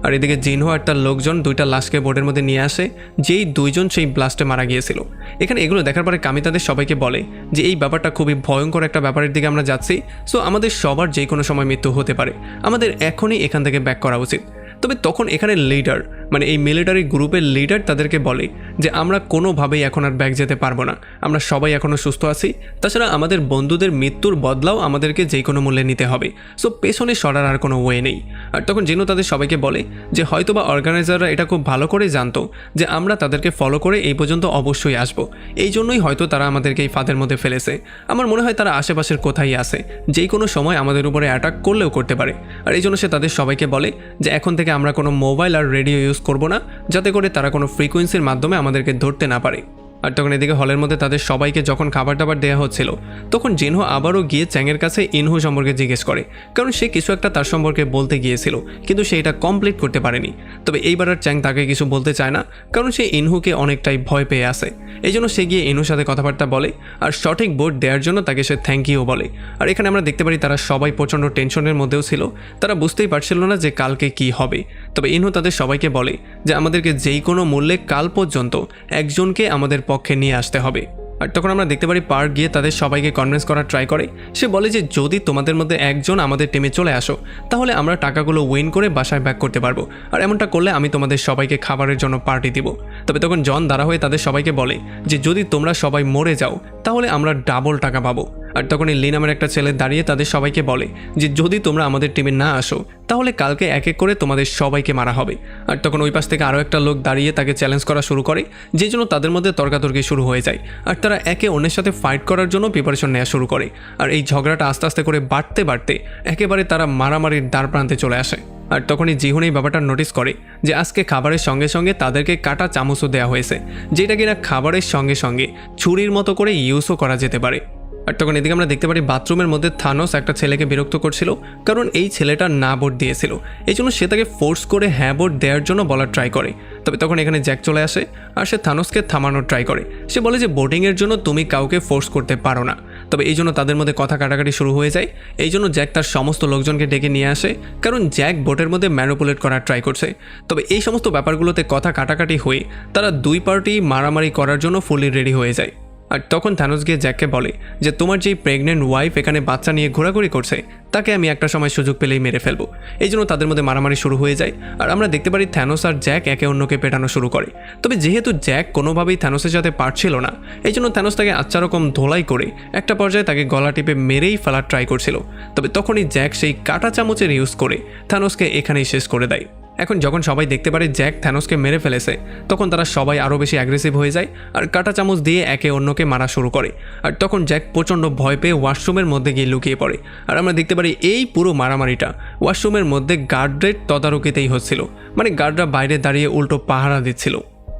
আর এদিকে জিনহো আর তার লোকজন দুইটা লাশকে বোর্ডের মধ্যে নিয়ে আসে, যেই দুইজন সেই ব্লাস্টে মারা গিয়েছিল। এখানে এগুলো দেখার পরে কামি তাদের সবাইকে বলে যে এই ব্যাপারটা খুবই ভয়ঙ্কর একটা ব্যাপারের দিকে আমরা যাচ্ছি, সো আমাদের সবার যে কোনো সময় মৃত্যু হতে পারে, আমাদের এখনই এখান থেকে ব্যাক করা উচিত। তবে তখন এখানে লিডার, মানে এই মিলিটারি গ্রুপের লিডার তাদেরকে বলে যে আমরা কোনোভাবেই এখন আর ব্যাক যেতে পারবো না, আমরা সবাই এখনও সুস্থ আছি, তাছাড়া আমাদের বন্ধুদের মৃত্যুর বদলাও আমাদেরকে যে কোনো মূল্যে নিতে হবে, সো পেছনে সরার আর কোনো ওয়ে নেই। আর তখন জিনু তাদের সবাইকে বলে যে হয়তোবা অর্গানাইজাররা এটা খুব ভালো করে জানতো যে আমরা তাদেরকে ফলো করে এই পর্যন্ত অবশ্যই আসবো, এই জন্যই হয়তো তারা আমাদেরকে এই ফাঁদের মধ্যে ফেলেছে। আমার মনে হয় তারা আশেপাশের কোথায় আছে, যেই কোনো সময় আমাদের উপরে অ্যাটাক করলেও করতে পারে। আর এই জন্য সে তাদের সবাইকে বলে যে এখন থেকে আমরা কোনো মোবাইল আর রেডিও ইউজ করব না, যাতে করে তারা কোনো ফ্রিকোয়েন্সির মাধ্যমে আমাদেরকে ধরতে না পারে। আর তখন এদিকে হলের মধ্যে তাদের সবাইকে যখন খাবার দাবার দেওয়া হচ্ছিল, তখন জিনহো আবারও গিয়ে চ্যাংয়ের কাছে ইনহু সম্পর্কে জিজ্ঞেস করে, কারণ সে কিছু একটা তার সম্পর্কে বলতে গিয়েছিল, কিন্তু সে এটা কমপ্লিট করতে পারেনি। তবে এইবার আর চ্যাং তাকে কিছু বলতে চায় না, কারণ সে ইনহুকে অনেকটাই ভয় পেয়ে আসে। এই জন্য সে গিয়ে ইনহুর সাথে কথাবার্তা বলে আর সঠিক বোর্ড দেওয়ার জন্য তাকে সে থ্যাংক ইউ বলে। আর এখানে আমরা দেখতে পারি তারা সবাই প্রচণ্ড টেনশনের মধ্যেও ছিল, তারা বুঝতেই পারছিল না যে কালকে কি হবে। তবে ইনহু তাদের সবাইকে বলে যে আমাদেরকে যেই কোনো মূল্যে কাল পর্যন্ত একজনকে আমাদের পক্ষে নিয়ে আসতে হবে। আর তখন আমরা দেখতে পারি পার্ক গিয়ে তাদের সবাইকে কনভিন্স করার ট্রাই করে। সে বলে যে যদি তোমাদের মধ্যে একজন আমাদের টিমে চলে আসো, তাহলে আমরা টাকাগুলো উইন করে বাসায় ব্যাক করতে পারবো, আর এমনটা করলে আমি তোমাদের সবাইকে খাবারের জন্য পার্টি দিব। তবে তখন জন দাঁড়া হয়ে তাদের সবাইকে বলে যে যদি তোমরা সবাই মরে যাও, তাহলে আমরা ডাবল টাকা পাবো। আর তখন এই লি নামের একটা ছেলে দাঁড়িয়ে তাদের সবাইকে বলে যে যদি তোমরা আমাদের টিমে না আসো, তাহলে কালকে এক এক করে তোমাদের সবাইকে মারা হবে। আর তখন ওই পাশ থেকে আরও একটা লোক দাঁড়িয়ে তাকে চ্যালেঞ্জ করা শুরু করে, যে জন্য তাদের মধ্যে তর্কাতর্কি শুরু হয়ে যায়। আর তারা একে অন্যের সাথে ফাইট করার জন্য প্রিপারেশন নেওয়া শুরু করে। আর এই ঝগড়াটা আস্তে আস্তে করে বাড়তে বাড়তে একেবারে তারা মারামারির দ্বার প্রান্তে চলে আসে। আর তখনই জিহুন এই ব্যাপারটা নোটিস করে যে আজকে খাবারের সঙ্গে সঙ্গে তাদেরকে কাটা চামচও দেওয়া হয়েছে, যেটা কিনা খাবারের সঙ্গে সঙ্গে ছুরির মতো করে ইউজও করা যেতে পারে। আর তখন এদিকে আমরা দেখতে পারি বাথরুমের মধ্যে থানোস একটা ছেলেকে বিরক্ত করছিল, কারণ এই ছেলেটা না ভোট দিয়েছিল, এই জন্য সে তাকে ফোর্স করে হ্যাঁ ভোট দেওয়ার জন্য বলার ট্রাই করে। তবে তখন এখানে জ্যাক চলে আসে আর সে থানোসকে থামানোর ট্রাই করে। সে বলে যে ভোটিংয়ের জন্য তুমি কাউকে ফোর্স করতে পারো না। তবে এই জন্য তাদের মধ্যে কথা কাটাকাটি শুরু হয়ে যায়। এই জন্য জ্যাক তার সমস্ত লোকজনকে ডেকে নিয়ে আসে, কারণ জ্যাক ভোটের মধ্যে ম্যানিপুলেট করার ট্রাই করছে। তবে এই সমস্ত ব্যাপারগুলোতে কথা কাটাকাটি হয়ে তারা দুই পার্টি মারামারি করার জন্য ফুলি রেডি হয়ে যায়। আর তখন থানোস গিয়ে জ্যাককে বলে যে তোমার যেই প্রেগনেন্ট ওয়াইফ এখানে বাচ্চা নিয়ে ঘোরাঘুরি করছে, তাকে আমি একটা সময় সুযোগ পেলেই মেরে ফেলবো। এই জন্য তাদের মধ্যে মারামারি শুরু হয়ে যায়। আর আমরা দেখতে পারি থ্যানোস আর জ্যাক একে অন্যকে পেটানো শুরু করে। তবে যেহেতু জ্যাক কোনোভাবেই থ্যানোসের সাথে পারছিল না, এই জন্য থ্যানোস তাকে আচ্ছা রকম ধোলাই করে একটা পর্যায়ে তাকে গলা টিপে মেরেই ফেলার ট্রাই করছিল। তবে তখনই জ্যাক সেই কাঁটা চামচের ইউজ করে থ্যানোসকে এখানেই শেষ করে দেয়। এখন যখন সবাই দেখতে পারে জ্যাক থ্যানোসকে মেরে ফেলেছে, তখন তারা সবাই আরও বেশি অ্যাগ্রেসিভ হয়ে যায় আর কাঁটা চামচ দিয়ে একে অন্যকে মারা শুরু করে। আর তখন জ্যাক প্রচণ্ড ভয় পেয়ে ওয়াশরুমের মধ্যে গিয়ে লুকিয়ে পড়ে। আর আমরা দেখতে পারি এই পুরো মারামারিটা ওয়াশরুমের মধ্যে গার্ডের তদারকিতেই হচ্ছিল, মানে গার্ডরা বাইরে দাঁড়িয়ে উল্টো পাহারা দিচ্ছিল।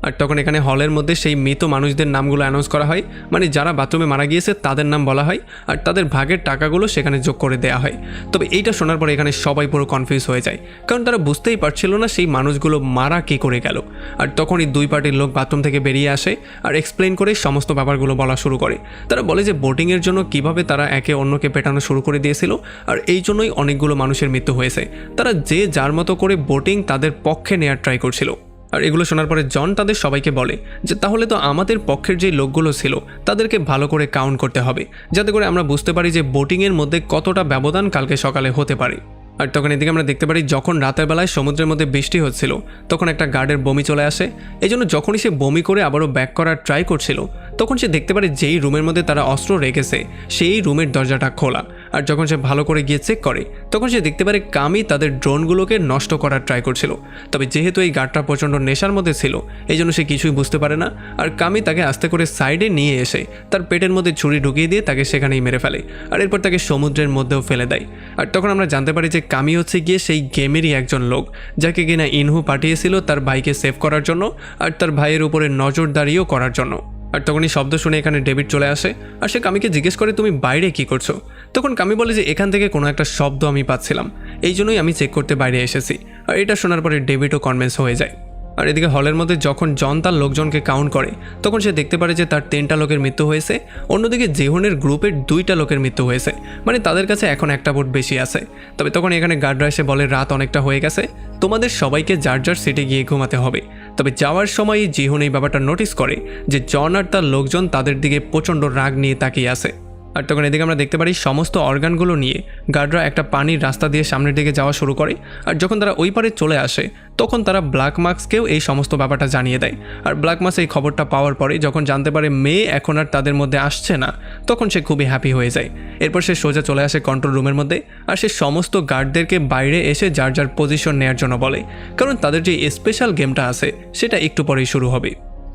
আর তখন এখানে হলের মধ্যে সেই মৃত মানুষদের নামগুলো অ্যানাউন্স করা হয়, মানে যারা বাথরুমে মারা গিয়েছে তাদের নাম বলা হয় আর তাদের ভাগের টাকাগুলো সেখানে যোগ করে দেওয়া হয়। তবে এইটা শোনার পরে এখানে সবাই পুরো কনফিউজ হয়ে যায়, কারণ তারা বুঝতেই পারছিল না সেই মানুষগুলো মারা কী করে গেল। আর তখনই দুই পার্টির লোক বাথরুম থেকে বেরিয়ে আসে আর এক্সপ্লেন করে সমস্ত ব্যাপারগুলো বলা শুরু করে। তারা বলে যে বোটিংয়ের জন্য কিভাবে তারা একে অন্যকে পেটানো শুরু করে দিয়েছিল, আর এই জন্যই অনেকগুলো মানুষের মৃত্যু হয়েছে। তারা যে যার মতো করে বোটিং তাদের পক্ষে নেওয়ার ট্রাই করছিল। আর এগুলো শোনার পরে জন তাদের সবাইকে বলে যে তাহলে তো আমাদের পক্ষের যে লোকগুলো ছিল তাদেরকে ভালো করে কাউন্ট করতে হবে, যাতে করে আমরা বুঝতে পারি যে বোটিংয়ের মধ্যে কতটা ব্যবধান কালকে সকালে হতে পারে। আর তখন এদিকে আমরা দেখতে পারি যখন রাতের বেলায় সমুদ্রের মধ্যে বৃষ্টি হচ্ছিল, তখন একটা গার্ডের বমি চলে আসে। এই জন্য যখনই সে বমি করে আবারও ব্যাক করার ট্রাই করছিল, তখন সে দেখতে পারে যেই রুমের মধ্যে তারা অস্ত্র রেখেছে সেই রুমের দরজাটা খোলা। আর যখন সে ভালো করে গিয়ে চেক করে, তখন সে দেখতে পারে কামি তাদের ড্রোনগুলোকে নষ্ট করার ট্রাই করছিল। তবে যেহেতু এই গার্ডটা প্রচণ্ড নেশার মধ্যে ছিল, এই জন্য সে কিছুই বুঝতে পারে না। আর কামি তাকে আস্তে করে সাইডে নিয়ে এসে তার পেটের মধ্যে ছুরি ঢুকিয়ে দিয়ে তাকে সেখানেই মেরে ফেলে, আর এরপর তাকে সমুদ্রের মধ্যেও ফেলে দেয়। আর তখন আমরা জানতে পারি যে কামি হচ্ছে গিয়ে সেই গেমেরই একজন লোক, যাকে কিনা ইনহু পাঠিয়েছিল তার ভাইকে সেভ করার জন্য আর তার ভাইয়ের উপরে নজরদারিও করার জন্য। আর তখনই শব্দ শুনে এখানে ডেভিড চলে আসে আর সে কামিকে জিজ্ঞেস করে তুমি বাইরে কি করছো। তখন কামি বলে যে এখান থেকে কোনো একটা শব্দ আমি পাচ্ছিলাম, এই জন্যই আমি চেক করতে বাইরে এসেছি। আর এটা শোনার পরে ডেভিডও কনভিন্স হয়ে যায়। আর এদিকে হলের মধ্যে যখন জন তার লোকজনকে কাউন্ট করে তখন সে দেখতে পারে যে তার 3টা লোকের মৃত্যু হয়েছে, অন্যদিকে জিহুনের গ্রুপের 2টা লোকের মৃত্যু হয়েছে, মানে তাদের কাছে এখন একটা ভোট বেশি আছে। তবে তখন এখানে গার্ডরা এসে বলে রাত অনেকটা হয়ে গেছে, তোমাদের সবাইকে যার যার সিটে গিয়ে ঘুমাতে হবে। তবে যাওয়ার সময় জিহুন এই ব্যাপারটা নোটিস করে যে জন আর তার লোকজন তাদের দিকে প্রচণ্ড রাগ নিয়ে তাকিয়ে আছে। আর তখন এদিকে আমরা দেখতে পারি সমস্ত অর্গানগুলো নিয়ে গার্ডরা একটা পানির রাস্তা দিয়ে সামনের দিকে যাওয়া শুরু করে। আর যখন তারা ওই পারে চলে আসে তখন তারা ব্ল্যাক মাস্ককেও এই সমস্ত ব্যাপারটা জানিয়ে দেয়। আর ব্ল্যাক মাস্ক এই খবরটা পাওয়ার পরে যখন জানতে পারে মেয়ে এখন আর তাদের মধ্যে আসছে না, তখন সে খুবই হ্যাপি হয়ে যায়। এরপর সে সোজা চলে আসে কন্ট্রোল রুমের মধ্যে, আর সে সমস্ত গার্ডদেরকে বাইরে এসে যার যার পজিশন নেওয়ার জন্য বলে, কারণ তাদের যে স্পেশাল গেমটা আছে সেটা একটু পরেই শুরু হবে।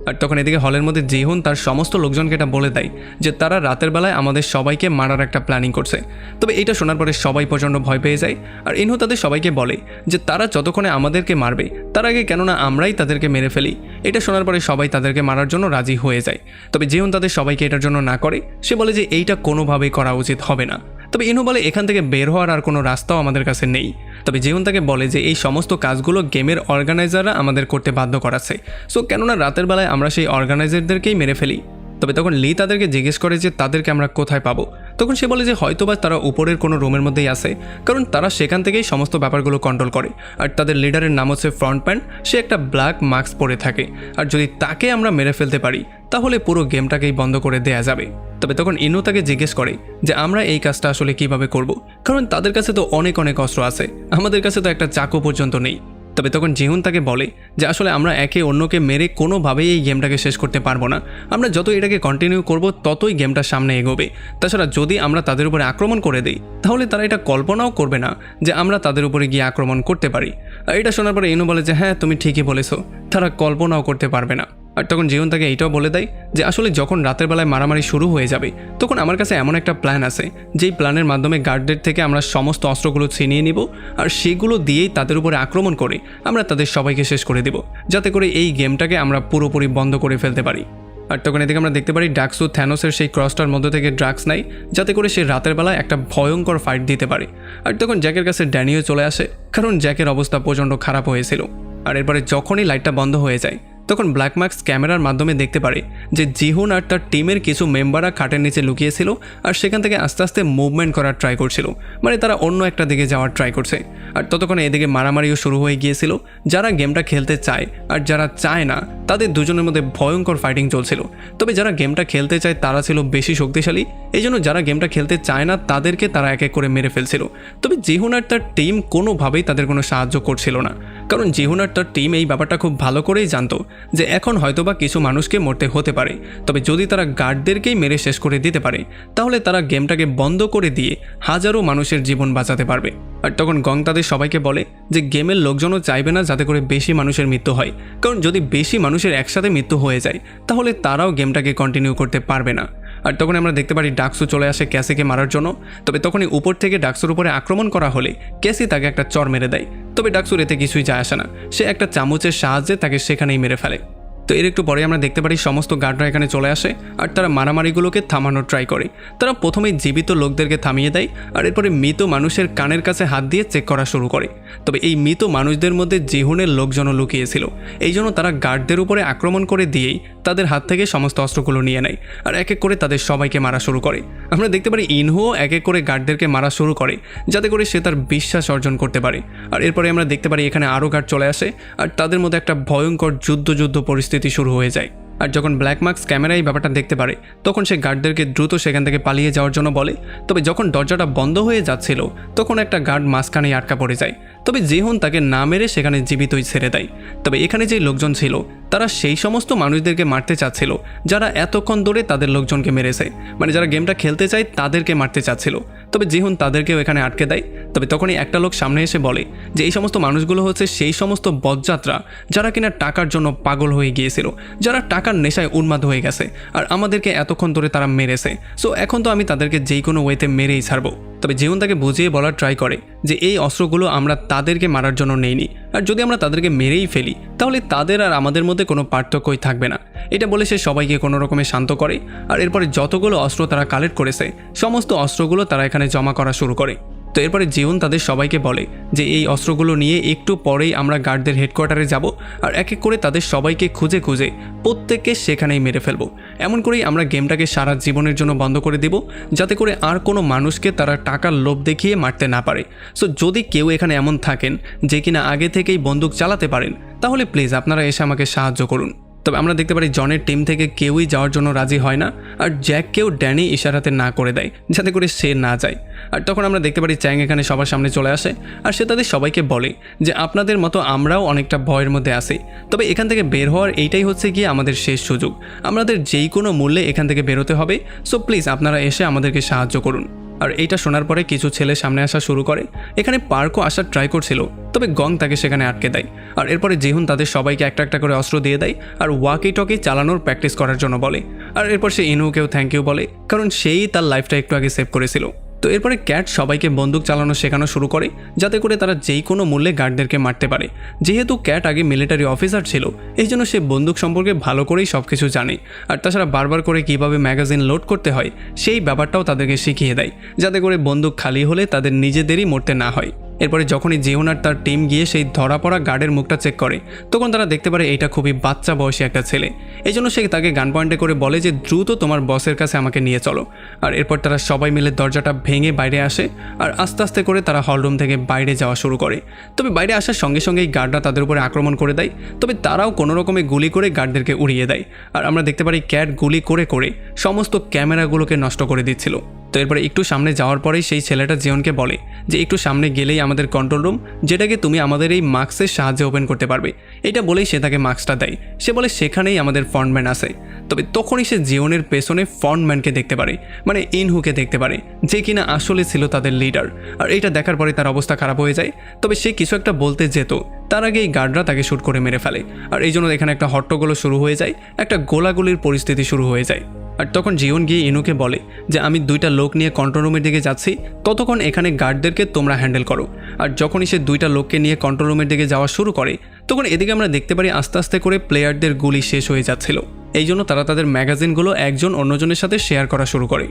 আর তখন এদিকে হলের মধ্যে জিহুন তার সমস্ত লোকজনকে এটা বলে দেয় যে তারা রাতের বেলায় আমাদের সবাইকে মারার একটা প্ল্যানিং করছে। তবে এটা শোনার পরে সবাই প্রচণ্ড ভয় পেয়ে যায়। আর ইনহু তাদের সবাইকে বলে যে তারা যতক্ষণে আমাদেরকে মারবে তার আগে কেননা আমরাই তাদেরকে মেরে ফেলি। এটা শোনার পরে সবাই তাদেরকে মারার জন্য রাজি হয়ে যায়। তবে জিহুন তাদের সবাইকে এটার জন্য না করে, সে বলে যে এইটা কোনোভাবেই করা উচিত হবে না। তবে ইনহু বলে এখান থেকে বের হওয়ার আর কোনো রাস্তাও আমাদের কাছে নেই। তবে জিহুন তাকে বলে যে এই সমস্ত কাজগুলো গেমের অর্গানাইজাররা আমাদের করতে বাধ্য করাচ্ছে, সো কেননা রাতের বেলায় আমরা সেই অর্গানাইজারদেরকেই মেরে ফেলি। তবে তখন লি তাদেরকে জিজ্ঞেস করে যে তাদেরকে আমরা কোথায় পাবো। তখন সে বলে যে হয়তোবা তারা উপরের কোনো রুমের মধ্যেই আছে, কারণ তারা সেখান থেকেই সমস্ত ব্যাপারগুলো কন্ট্রোল করে। আর তাদের লিডারের নাম হচ্ছে ফ্রন্ট প্যান, সে একটা ব্ল্যাক মাস্ক পরে থাকে। আর যদি তাকে আমরা মেরে ফেলতে পারি তাহলে পুরো গেমটাকেই বন্ধ করে দেয়া যাবে। তবে তখন ইনু তাকে জিজ্ঞেস করে যে আমরা এই কাজটা আসলে কিভাবে করব, কারণ তাদের কাছে তো অনেক অস্ত্র আছে, আমাদের কাছে তো একটা চাকু পর্যন্ত নেই। তবে তখন জিহুন তাকে বলে যে আসলে আমরা একে অন্যকে মেরে কোনোভাবেই এই গেমটাকে শেষ করতে পারবো না, আমরা যত এটাকে কন্টিনিউ করব ততই গেমটা সামনে এগোবে। তাছাড়া যদি আমরা তাদের উপরে আক্রমণ করে দিই তাহলে তারা এটা কল্পনাও করবে না যে আমরা তাদের উপরে গিয়ে আক্রমণ করতে পারি। আর এটা শোনার পরে ইনু বলে যে হ্যাঁ তুমি ঠিকই বলেছো, তারা কল্পনাও করতে পারবে না। আর তখন জিহুন তাকে এইটাও বলে দেয় যে আসলে যখন রাতের বেলায় মারামারি শুরু হয়ে যাবে তখন আমার কাছে এমন একটা প্ল্যান আছে, যেই প্ল্যানের মাধ্যমে গার্ডদের থেকে আমরা সমস্ত অস্ত্রগুলো ছিনিয়ে নিব, আর সেগুলো দিয়েই তাদের উপরে আক্রমণ করে আমরা তাদের সবাইকে শেষ করে দেব, যাতে করে এই গেমটাকে আমরা পুরোপুরি বন্ধ করে ফেলতে পারি। আর তখন এদিকে আমরা দেখতে পারি ডাকসু থ্যানোসের সেই ক্রসটার মধ্যে থেকে ড্রাগস নেয়, যাতে করে সে রাতের বেলায় একটা ভয়ঙ্কর ফাইট দিতে পারে। আর তখন জ্যাকের কাছে ড্যানিও চলে আসে, কারণ জ্যাকের অবস্থা প্রচণ্ড খারাপ হয়েছিল। আর এরপরে যখনই লাইটটা বন্ধ হয়ে যায় তখন ব্ল্যাক মাস্ক ক্যামেরার মাধ্যমে দেখতে পারে যে জিহুন আর তার টিমের কিছু মেম্বাররা খাটের নিচে লুকিয়েছিল, আর সেখান থেকে আস্তে আস্তে মুভমেন্ট করার ট্রাই করছিল, মানে তারা অন্য একটা দিকে যাওয়ার ট্রাই করছে। আর ততক্ষণে এদিকে মারামারিও শুরু হয়ে গিয়েছিল। যারা গেমটা খেলতে চায় আর যারা চায় না তাদের দুজনের মধ্যে ভয়ঙ্কর ফাইটিং চলছিল। তবে যারা গেমটা খেলতে চায় তারা ছিল বেশি শক্তিশালী, এই জন্য যারা গেমটা খেলতে চায় না তাদেরকে তারা এক এক করে মেরে ফেলছিল। তবে জিহুন আর তার টিম কোনোভাবেই তাদের কোনো সাহায্য করছিল না, কারণ জিহুন আর তার টিম এই ব্যাপারটা খুব ভালো করেই জানতো যে এখন হয়তোবা কিছু মানুষকে মরতে হতে পারে, তবে যদি তারা গার্ডদেরকেই মেরে শেষ করে দিতে পারে তাহলে তারা গেমটাকে বন্ধ করে দিয়ে হাজারো মানুষের জীবন বাঁচাতে পারবে। আর তখন গং তাদের সবাইকে বলে যে গেমের লোকজনও চাইবে না যাতে করে বেশি মানুষের মৃত্যু হয়, কারণ যদি বেশি মানুষের একসাথে মৃত্যু হয়ে যায় তাহলে তারাও গেমটাকে কন্টিনিউ করতে পারবে না। আর তখন আমরা দেখতে পারি ডাকসু চলে আসে ক্যাসিকে মারার জন্য। তবে তখনই উপর থেকে ডাকসুর উপরে আক্রমণ করা হলে ক্যাসি তাকে একটা চর মেরে দেয়। তবে ডাকসুর এতে কিছুই যায় আসে না, সে একটা চামচের সাহায্যে তাকে সেখানেই মেরে ফেলে। তো এর একটু পরে আমরা দেখতে পারি সমস্ত গার্ডরা এখানে চলে আসে আর তারা মারামারিগুলোকে থামানোর ট্রাই করে। তারা প্রথমেই জীবিত লোকদেরকে থামিয়ে দেয়, আর এরপরে মৃত মানুষের কানের কাছে হাত দিয়ে চেক করা শুরু করে। তবে এই মৃত মানুষদের মধ্যে জিহুনের লোকজনও লুকিয়েছিল, এই জন্য তারা গার্ডদের উপরে আক্রমণ করে দিয়েই তাদের হাত থেকে সমস্ত অস্ত্রগুলো নিয়ে নেয় আর এক এক করে তাদের সবাইকে মারা শুরু করে। আমরা দেখতে পারি ইনহুও এক এক করে গার্ডদেরকে মারা শুরু করে, যাতে করে সে তার বিশ্বাস অর্জন করতে পারে। আর এরপরে আমরা দেখতে পারি এখানে আরও গার্ড চলে আসে আর তাদের মধ্যে একটা ভয়ঙ্কর যুদ্ধ পরিস্থিতি শুরু হয়ে যায়। আর যখন ব্ল্যাক মাস্ক ক্যামেরায় ব্যাপারটা দেখতে পারে তখন সে গার্ডদেরকে দ্রুত সেখান থেকে পালিয়ে যাওয়ার জন্য বলে। তবে যখন দরজাটা বন্ধ হয়ে যাচ্ছিল তখন একটা গার্ড মাঝখানেই আটকা পড়ে যায়। তবে জিহুন তাকে না মেরে সেখানে জীবিতই ছেড়ে দেয়। তবে এখানে যে লোকজন ছিল তারা সেই সমস্ত মানুষদেরকে মারতে চাচ্ছিল যারা এতক্ষণ ধরে তাদের লোকজনকে মেরেছে, মানে যারা গেমটা খেলতে চায় তাদেরকে মারতে চাচ্ছিল। তবে জিহুন তাদেরকেও এখানে আটকে দেয়। তবে তখনই একটা লোক সামনে এসে বলে যে এই সমস্ত মানুষগুলো হচ্ছে সেই সমস্ত বজ্জাতরা যারা কিনা টাকার জন্য পাগল হয়ে গিয়েছিল, যারা টাকার নেশায় উন্মাদ হয়ে গেছে, আর আমাদেরকে এতক্ষণ ধরে তারা মেরেছে। সো এখন তো আমি তাদেরকে যেই কোনো ওয়েতে মেরেই ছাড়বো। তবে জিহুন তাকে বুঝিয়ে বলার ট্রাই করে যে এই অস্ত্রগুলো আমরা তাদেরকে মারার জন্য নেইনি, আর যদি আমরা তাদেরকে মেরেই ফেলি তাহলে তাদের আর আমাদের মধ্যে কোনো পার্থক্যই থাকবে না। এটা বলে সে সবাইকে কোনো রকমে শান্ত করে। আর এরপরে যতগুলো অস্ত্র তারা কালেক্ট করেছে সমস্ত অস্ত্রগুলো তারা এখানে জমা করা শুরু করে। তো এরপরে জিওন তাদের সবাইকে বলে যে এই অস্ত্রগুলো নিয়ে একটু পরেই আমরা গার্ডদের হেডকোয়ার্টারে যাব আর এক এক করে তাদের সবাইকে খুঁজে খুঁজে প্রত্যেককে সেখানেই মেরে ফেলবো। এমন করেই আমরা গেমটাকে সারা জীবনের জন্য বন্ধ করে দেব, যাতে করে আর কোনো মানুষকে তারা টাকার লোভ দেখিয়ে মারতে না পারে। সো যদি কেউ এখানে এমন থাকেন যে কিনা আগে থেকেই বন্দুক চালাতে পারেন, তাহলে প্লিজ আপনারা এসে আমাকে সাহায্য করুন। তবে আমরা দেখতে পারি জনের টিম থেকে কেউই যাওয়ার জন্য রাজি হয় না, আর জ্যাককেও ড্যানি ইশারাতে না করে দেয় যাতে করে সে না যায়। আর তখন আমরা দেখতে পারি চ্যাং এখানে সবার সামনে চলে আসে আর সে তাদের সবাইকে বলে যে আপনাদের মতো আমরাও অনেকটা ভয়ের মধ্যে আছি, তবে এখান থেকে বের হওয়ার এইটাই হচ্ছে গিয়ে আমাদের শেষ সুযোগ। আমাদের যেই কোনো মূল্যে এখান থেকে বেরোতে হবে, সো প্লিজ আপনারা এসে আমাদেরকে সাহায্য করুন। আর এইটা শোনার পরে কিছু ছেলে সামনে আসা শুরু করে। এখানে পার্কও আসার ট্রাই করছিল, তবে গং তাকে সেখানে আটকে দেয়। আর এরপরে জিহুন তাদের সবাইকে একটা একটা করে অস্ত্র দিয়ে দেয় আর ওয়াকি টকি চালানোর প্র্যাকটিস করার জন্য বলে। আর এরপর সে ইনুকেও থ্যাংক ইউ বলে, কারণ সেই তার লাইফটা একটু আগে সেভ করেছিল। তো এরপরে ক্যাট সবাইকে বন্দুক চালানো শেখানো শুরু করে, যাতে করে তারা যেই কোনো মূল্যে গার্ডদেরকে মারতে পারে। যেহেতু ক্যাট আগে মিলিটারি অফিসার ছিল, এই জন্য সে বন্দুক সম্পর্কে ভালো করেই সব কিছু জানে। আর তাছাড়া বারবার করে কিভাবে ম্যাগাজিন লোড করতে হয় সেই ব্যাপারটাও তাদেরকে শিখিয়ে দেয়, যাতে করে বন্দুক খালি হলে তাদের নিজেদেরই মরতে না হয়। এরপরে যখনই জিহুন আর তার টিম গিয়ে সেই ধরা পড়া গার্ডের মুখটা চেক করে, তখন তারা দেখতে পারে এইটা খুবই বাচ্চা বয়সী একটা ছেলে। এই জন্য সে তাকে গান পয়েন্টে করে বলে যে দ্রুত তোমার বসের কাছে আমাকে নিয়ে চলো। আর এরপর তারা সবাই মিলে দরজাটা ভেঙে বাইরে আসে আর আস্তে আস্তে করে তারা হলরুম থেকে বাইরে যাওয়া শুরু করে। তবে বাইরে আসার সঙ্গে সঙ্গেই গার্ডরা তাদের উপরে আক্রমণ করে দেয়, তবে তারাও কোনো রকমে গুলি করে গার্ডদেরকে উড়িয়ে দেয়। আর আমরা দেখতে পারি ক্যাট গুলি করে করে সমস্ত ক্যামেরাগুলোকে নষ্ট করে দিচ্ছিল। তো এরপরে একটু সামনে যাওয়ার পরেই সেই ছেলেটা জিওনকে বলে যে একটু সামনে গেলেই আমাদের কন্ট্রোল রুম, যেটাকে তুমি আমাদের এই মাস্কের সাহায্যে ওপেন করতে পারবে। এটা বলেই সে তাকে মাস্কটা দেয়। সে বলে সেখানেই আমাদের ফ্রন্টম্যান আছে। তবে তখনই সে জিওনের পেছনে ফ্রন্টম্যানকে দেখতে পারে, মানে ইনহুকে দেখতে পারে, যে কিনা আসলে ছিল তাদের লিডার। আর এটা দেখার পরে তার অবস্থা খারাপ হয়ে যায়। তবে সে কিছু একটা বলতে যেত, তার আগে এই গার্ডরা তাকে শ্যুট করে মেরে ফেলে। আর এই জন্য এখানে একটা হট্টগোল শুরু হয়ে যায়, একটা গোলাগুলির পরিস্থিতি শুরু হয়ে যায়। আর তখন জিওন গিয়ে ইনুকে বলে যে আমি 2টা লোক নিয়ে কন্ট্রোল রুমের দিকে যাচ্ছি, ততক্ষণ এখানে গার্ডদেরকে তোমরা হ্যান্ডেল করো। আর যখনই সে 2টা লোককে নিয়ে কন্ট্রোল রুমের দিকে যাওয়া শুরু করে, তখন এদিকে আমরা দেখতে পারি আস্তে আস্তে করে প্লেয়ারদের গুলি শেষ হয়ে যাচ্ছিল। এই জন্য তারা তাদের ম্যাগাজিনগুলো একজন অন্যজনের সাথে শেয়ার করা শুরু করে।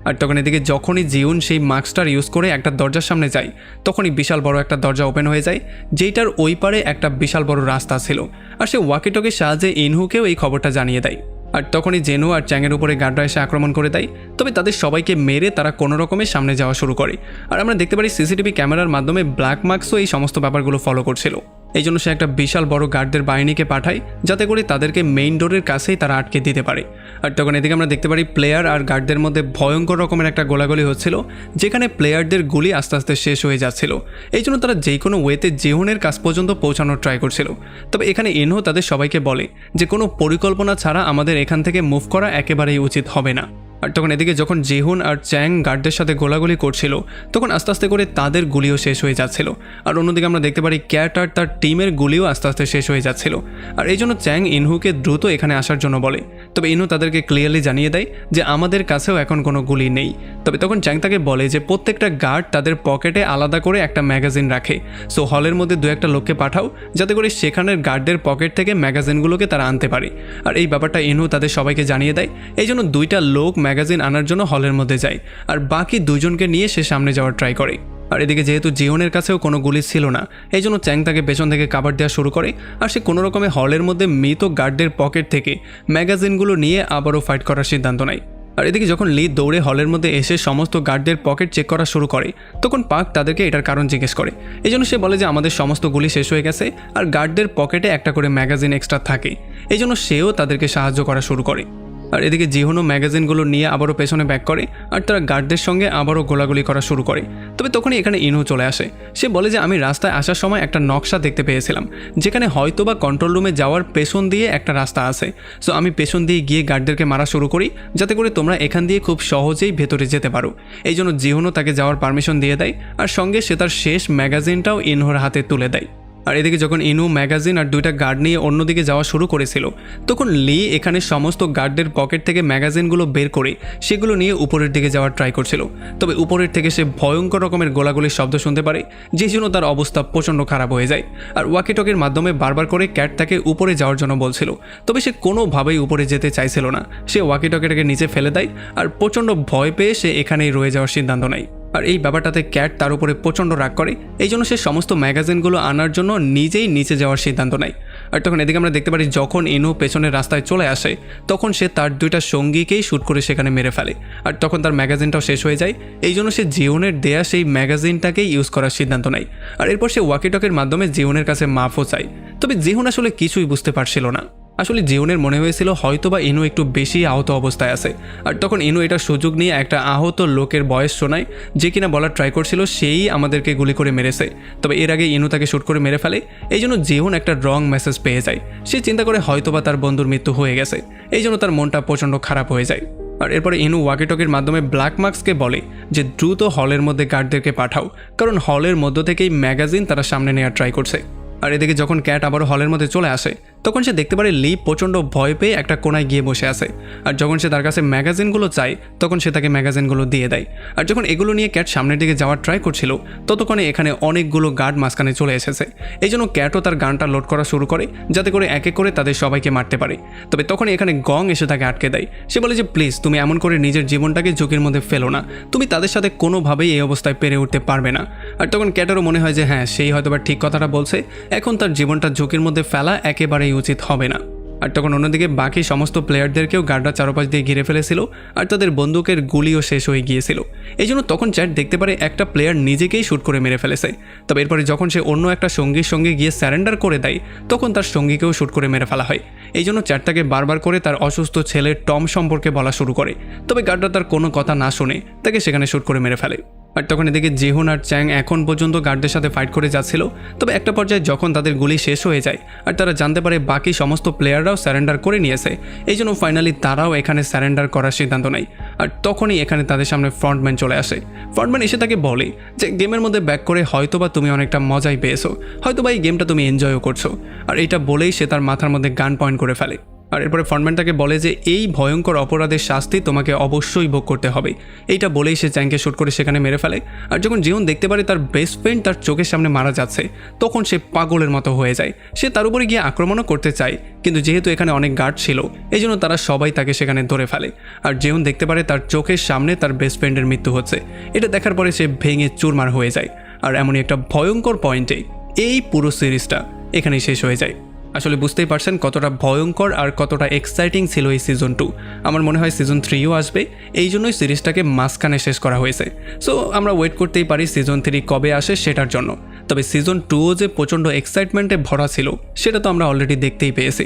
আর তখন এদিকে যখনই জিউন সেই মাস্কটার ইউজ করে একটা দরজার সামনে যায়, তখনই বিশাল বড় একটা দরজা ওপেন হয়ে যায়, যেটার ওই পারে একটা বিশাল বড় রাস্তা ছিল। আর সে ওয়াকিটকির সাহায্যে ইনহুকেও এই খবরটা জানিয়ে দেয়। আর তখনই জেনু আর চ্যাংয়ের উপরে গার্ডরা এসে আক্রমণ করে দেয়। তবে তাদের সবাইকে মেরে তারা কোনো রকমের সামনে যাওয়া শুরু করে। আর আমরা দেখতে পারি সিসিটিভি ক্যামেরার মাধ্যমে ব্ল্যাক মার্কসও এই সমস্ত ব্যাপারগুলো ফলো করছিল। এই জন্য সে একটা বিশাল বড় গার্ডদের বাহিনীকে পাঠায়, যাতে করে তাদেরকে মেইন ডোরের কাছেই তারা আটকে দিতে পারে। আর তখন এদিকে আমরা দেখতে পারি প্লেয়ার আর গার্ডদের মধ্যে ভয়ঙ্কর রকমের একটা গোলাগুলি হচ্ছিল, যেখানে প্লেয়ারদের গুলি আস্তে আস্তে শেষ হয়ে যাচ্ছিল। এই জন্য তারা যে কোনো ওয়েতে জিহুনের কাছ পর্যন্ত পৌঁছানোর ট্রাই করছিল। তবে এখানে ইনহো তাদের সবাইকে বলে যে কোনো পরিকল্পনা ছাড়া আমাদের এখান থেকে মুভ করা একেবারেই উচিত হবে না। আর তখন এদিকে যখন জিহুন আর চ্যাং গার্ডদের সাথে গোলাগুলি করছিল, তখন আস্তে আস্তে করে তাদের গুলিও শেষ হয়ে যাচ্ছিল। আর অন্যদিকে আমরা দেখতে পারি ক্যাট আর তার টিমের গুলিও আস্তে আস্তে শেষ হয়ে যাচ্ছিল। আর এই জন্য চ্যাং ইনহুকে দ্রুত এখানে আসার জন্য বলে। তবে ইনহু তাদেরকে ক্লিয়ারলি জানিয়ে দেয় যে আমাদের কাছেও এখন কোনো গুলি নেই। তবে তখন চ্যাং তাকে বলে যে প্রত্যেকটা গার্ড তাদের পকেটে আলাদা করে একটা ম্যাগাজিন রাখে, সো হলের মধ্যে 2-1টা লোককে পাঠাও, যাতে করে সেখানের গার্ডদের পকেট থেকে ম্যাগাজিনগুলোকে তারা আনতে পারে। আর এই ব্যাপারটা ইনহু তাদের সবাইকে জানিয়ে দেয়। এই জন্য 2টা লোক ম্যাগাজিন আনার জন্য হলের মধ্যে যায়, আর বাকি 2জনকে নিয়ে সে সামনে যাওয়ার ট্রাই করে। আর এদিকে যেহেতু জিওনের কাছেও কোনো গুলি ছিল না, এই জন্য চ্যাং তাকে পেছন থেকে কাভার দেওয়া শুরু করে। আর সে কোনো রকমে হলের মধ্যে মৃত গার্ডদের পকেট থেকে ম্যাগাজিনগুলো নিয়ে আবারও ফাইট করার সিদ্ধান্ত নেয়। আর এদিকে যখন লি দৌড়ে হলের মধ্যে এসে সমস্ত গার্ডদের পকেট চেক করা শুরু করে, তখন পার্ক তাদেরকে এটার কারণ জিজ্ঞেস করে। এই জন্য সে বলে যে আমাদের সমস্ত গুলি শেষ হয়ে গেছে, আর গার্ডদের পকেটে একটা করে ম্যাগাজিন এক্সট্রা থাকে। এই জন্য সেও তাদেরকে সাহায্য করা শুরু করে। আর এদিকে জিহুনও ম্যাগাজিনগুলো নিয়ে আবারও পেছনে ব্যাক করে, আর তারা গার্ডদের সঙ্গে আবারও গোলাগুলি করা শুরু করে। তবে তখনই এখানে ইনহু চলে আসে। সে বলে যে আমি রাস্তায় আসার সময় একটা নকশা দেখতে পেয়েছিলাম, যেখানে হয়তোবা কন্ট্রোল রুমে যাওয়ার পেছন দিয়ে একটা রাস্তা আছে। সো আমি পেছন দিয়ে গিয়ে গার্ডদেরকে মারা শুরু করি, যাতে করে তোমরা এখান দিয়ে খুব সহজেই ভেতরে যেতে পারো। এই জন্য জিহুনও তাকে যাওয়ার পারমিশন দিয়ে দেয়, আর সঙ্গে সে তার শেষ ম্যাগাজিনটাও ইনহুর হাতে তুলে দেয়। আর এদিকে যখন ইনু ম্যাগাজিন আর 2টা গার্ড নিয়ে অন্যদিকে যাওয়া শুরু করেছিল, তখন লি এখানে সমস্ত গার্ডদের পকেট থেকে ম্যাগাজিনগুলো বের করে সেগুলো নিয়ে উপরের দিকে যাওয়ার ট্রাই করছিল। তবে উপরের থেকে সে ভয়ঙ্কর রকমের গোলাগুলির শব্দ শুনতে পারে, যে জন্য তার অবস্থা প্রচণ্ড খারাপ হয়ে যায়। আর ওয়াকিটকির মাধ্যমে বারবার করে ক্যাট তাকে উপরে যাওয়ার জন্য বলছিল, তবে সে কোনোভাবেই উপরে যেতে চাইছিল না। সে ওয়াকিটকিটাকে নিচে ফেলে দেয়, আর প্রচণ্ড ভয় পেয়ে সে এখানেই রয়ে যাওয়ার সিদ্ধান্ত নেয়। আর এই ব্যাপারটাতে ক্যাট তার উপরে প্রচণ্ড রাগ করে, এই জন্য সে সমস্ত ম্যাগাজিনগুলো আনার জন্য নিজেই নিচে যাওয়ার সিদ্ধান্ত নেয়। আর তখন এদিকে আমরা দেখতে পারি যখন ইনু পেছনের রাস্তায় চলে আসে তখন সে তার দুইটা সঙ্গীকেই শ্যুট করে সেখানে মেরে ফেলে। আর তখন তার ম্যাগাজিনটাও শেষ হয়ে যায়, এই জন্য সে জিওনের দেয়া সেই ম্যাগাজিনটাকেই ইউজ করার সিদ্ধান্ত নেয়। আর এরপর সে ওয়াকিটকের মাধ্যমে জিওনের কাছে মাফও চায়। তবে জিওন আসলে কিছুই বুঝতে পারছিল না। আসলে জিওনের মনে হয়েছিল হয়তোবা ইনু একটু বেশি আহত অবস্থায় আছে। আর তখন ইনু এটা সুযোগ নিয়ে একটা আহত লোকের বয়স শোনায়, যে কিনা বলার ট্রাই করছিল সেই আমাদেরকে গুলি করে মেরেছে। তবে এর আগে ইনু তাকে শ্যুট করে মেরে ফেলে, এই জন্য জিওন একটা রং মেসেজ পেয়ে যায়। সে চিন্তা করে হয়তোবা তার বন্ধুর মৃত্যু হয়ে গেছে, এই জন্য তার মনটা প্রচণ্ড খারাপ হয়ে যায়। আর এরপরে ইনু ওয়াকিটকির মাধ্যমে ব্ল্যাক মার্কসকে বলে যে দ্রুত হলের মধ্যে গার্ডদেরকে পাঠাও, কারণ হলের মধ্য থেকেই ম্যাগাজিন তারা সামনে নেওয়ার ট্রাই করছে। আর এদিকে যখন ক্যাট আবারও হলের মধ্যে চলে আসে তখন সে দেখতে পারে লি প্রচণ্ড ভয় পেয়ে একটা কোনায় গিয়ে বসে আছে। আর যখন সে তার কাছে ম্যাগাজিনগুলো চায় তখন সে তাকে ম্যাগাজিনগুলো দিয়ে দেয়। আর যখন এগুলো নিয়ে ক্যাট সামনের দিকে যাওয়ার ট্রাই করছিল ততক্ষণে এখানে অনেকগুলো গার্ড মাঝখানে চলে এসেছে। এই জন্য ক্যাটও তার গানটা লোড করা শুরু করে যাতে করে এক এক করে তাদের সবাইকে মারতে পারে। তবে তখন এখানে গং এসে তাকে আটকে দেয়। সে বলে যে প্লিজ তুমি এমন করে নিজের জীবনটাকে ঝুঁকির মধ্যে ফেলো না, তুমি তাদের সাথে কোনোভাবেই এই অবস্থায় পেরে উঠতে পারবে না। আর তখন ক্যাটেরও মনে হয় যে হ্যাঁ, সেই হয়তোবা ঠিক কথাটা বলছে, এখন তার জীবনটা ঝুঁকির মধ্যে ফেলা একেবারেই উচিত হবে না। আর তখন অন্যদিকে বাকি সমস্ত প্লেয়ারদেরকেও গার্ডরা চারপাশ দিয়ে ঘিরে ফেলেছিল আর তাদের বন্দুকের গুলিও শেষ হয়ে গিয়েছিল। এই জন্য তখন চ্যাট দেখতে পারে একটা প্লেয়ার নিজেকেই শ্যুট করে মেরে ফেলেছে। তবে এরপরে যখন সে অন্য একটা সঙ্গীর সঙ্গে গিয়ে স্যারেন্ডার করে দেয় তখন তার সঙ্গীকেও শ্যুট করে মেরে ফেলা হয়। এই জন্য চ্যাট তাকে বারবার করে তার অসুস্থ ছেলে টম সম্পর্কে বলা শুরু করে। তবে গার্ডরা তার কোনো কথা না শুনে তাকে সেখানে শ্যুট করে মেরে ফেলে। আর তখন এদিকে জিহুন আর চ্যাং এখন পর্যন্ত গার্ডদের সাথে ফাইট করে যাচ্ছিল। তবে একটা পর্যায়ে যখন তাদের গুলি শেষ হয়ে যায় আর তারা জানতে পারে বাকি সমস্ত প্লেয়াররাও স্যারেন্ডার করে নিয়েছে, এই জন্য ফাইনালি তারাও এখানে স্যারেন্ডার করার সিদ্ধান্ত নেয়। আর তখনই এখানে তাদের সামনে ফ্রন্টম্যান চলে আসে। ফ্রন্টম্যান এসে তাকে বলে যে গেমের মধ্যে ব্যাক করে হয়তোবা তুমি অনেকটা মজাই পেয়েছো, হয়তোবা এই গেমটা তুমি এনজয়ও করছো। আর এইটা বলেই সে তার মাথার মধ্যে গান পয়েন্ট করে ফেলে। আর এরপরে ফ্রন্টম্যান তাকে বলে যে এই ভয়ঙ্কর অপরাধের শাস্তি তোমাকে অবশ্যই ভোগ করতে হবে। এইটা বলেই সে চ্যাংকে শ্যুট করে সেখানে মেরে ফেলে। আর যখন জিওন দেখতে পারে তার বেস্ট ফ্রেন্ড তার চোখের সামনে মারা যাচ্ছে তখন সে পাগলের মতো হয়ে যায়। সে তার উপরে গিয়ে আক্রমণও করতে চায়, কিন্তু যেহেতু এখানে অনেক গার্ড ছিল এই জন্য তারা সবাই তাকে সেখানে ধরে ফেলে। আর জিওন দেখতে পারে তার চোখের সামনে তার বেস্ট ফ্রেন্ডের মৃত্যু হচ্ছে। এটা দেখার পরে সে ভেঙে চুরমার হয়ে যায়। আর এমনই একটা ভয়ঙ্কর পয়েন্টে এই পুরো সিরিজটা এখানেই শেষ হয়ে যায়। আসলে বুঝতেই পারছেন কতটা ভয়ঙ্কর আর কতটা এক্সাইটিং ছিল এই সিজন 2। আমার মনে হয় সিজন 3ও আসবে, এই জন্যই সিরিজটাকে মাঝখানে শেষ করা হয়েছে। সো আমরা ওয়েট করতেই পারি সিজন 3 কবে আসে সেটার জন্য। তবে সিজন 2ও যে প্রচণ্ড এক্সাইটমেন্টে ভরা ছিল সেটা তো আমরা অলরেডি দেখতেই পেয়েছি।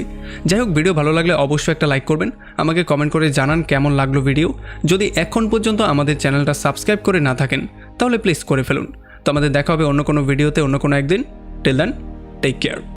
যাই হোক, ভিডিও ভালো লাগলে অবশ্যই একটা লাইক করবেন, আমাকে কমেন্ট করে জানান কেমন লাগলো ভিডিও। যদি এখন পর্যন্ত আমাদের চ্যানেলটা সাবস্ক্রাইব করে না থাকেন তাহলে প্লিজ করে ফেলুন। তো আমাদের দেখা হবে অন্য কোনো ভিডিওতে অন্য কোনো একদিন। Till then, take care.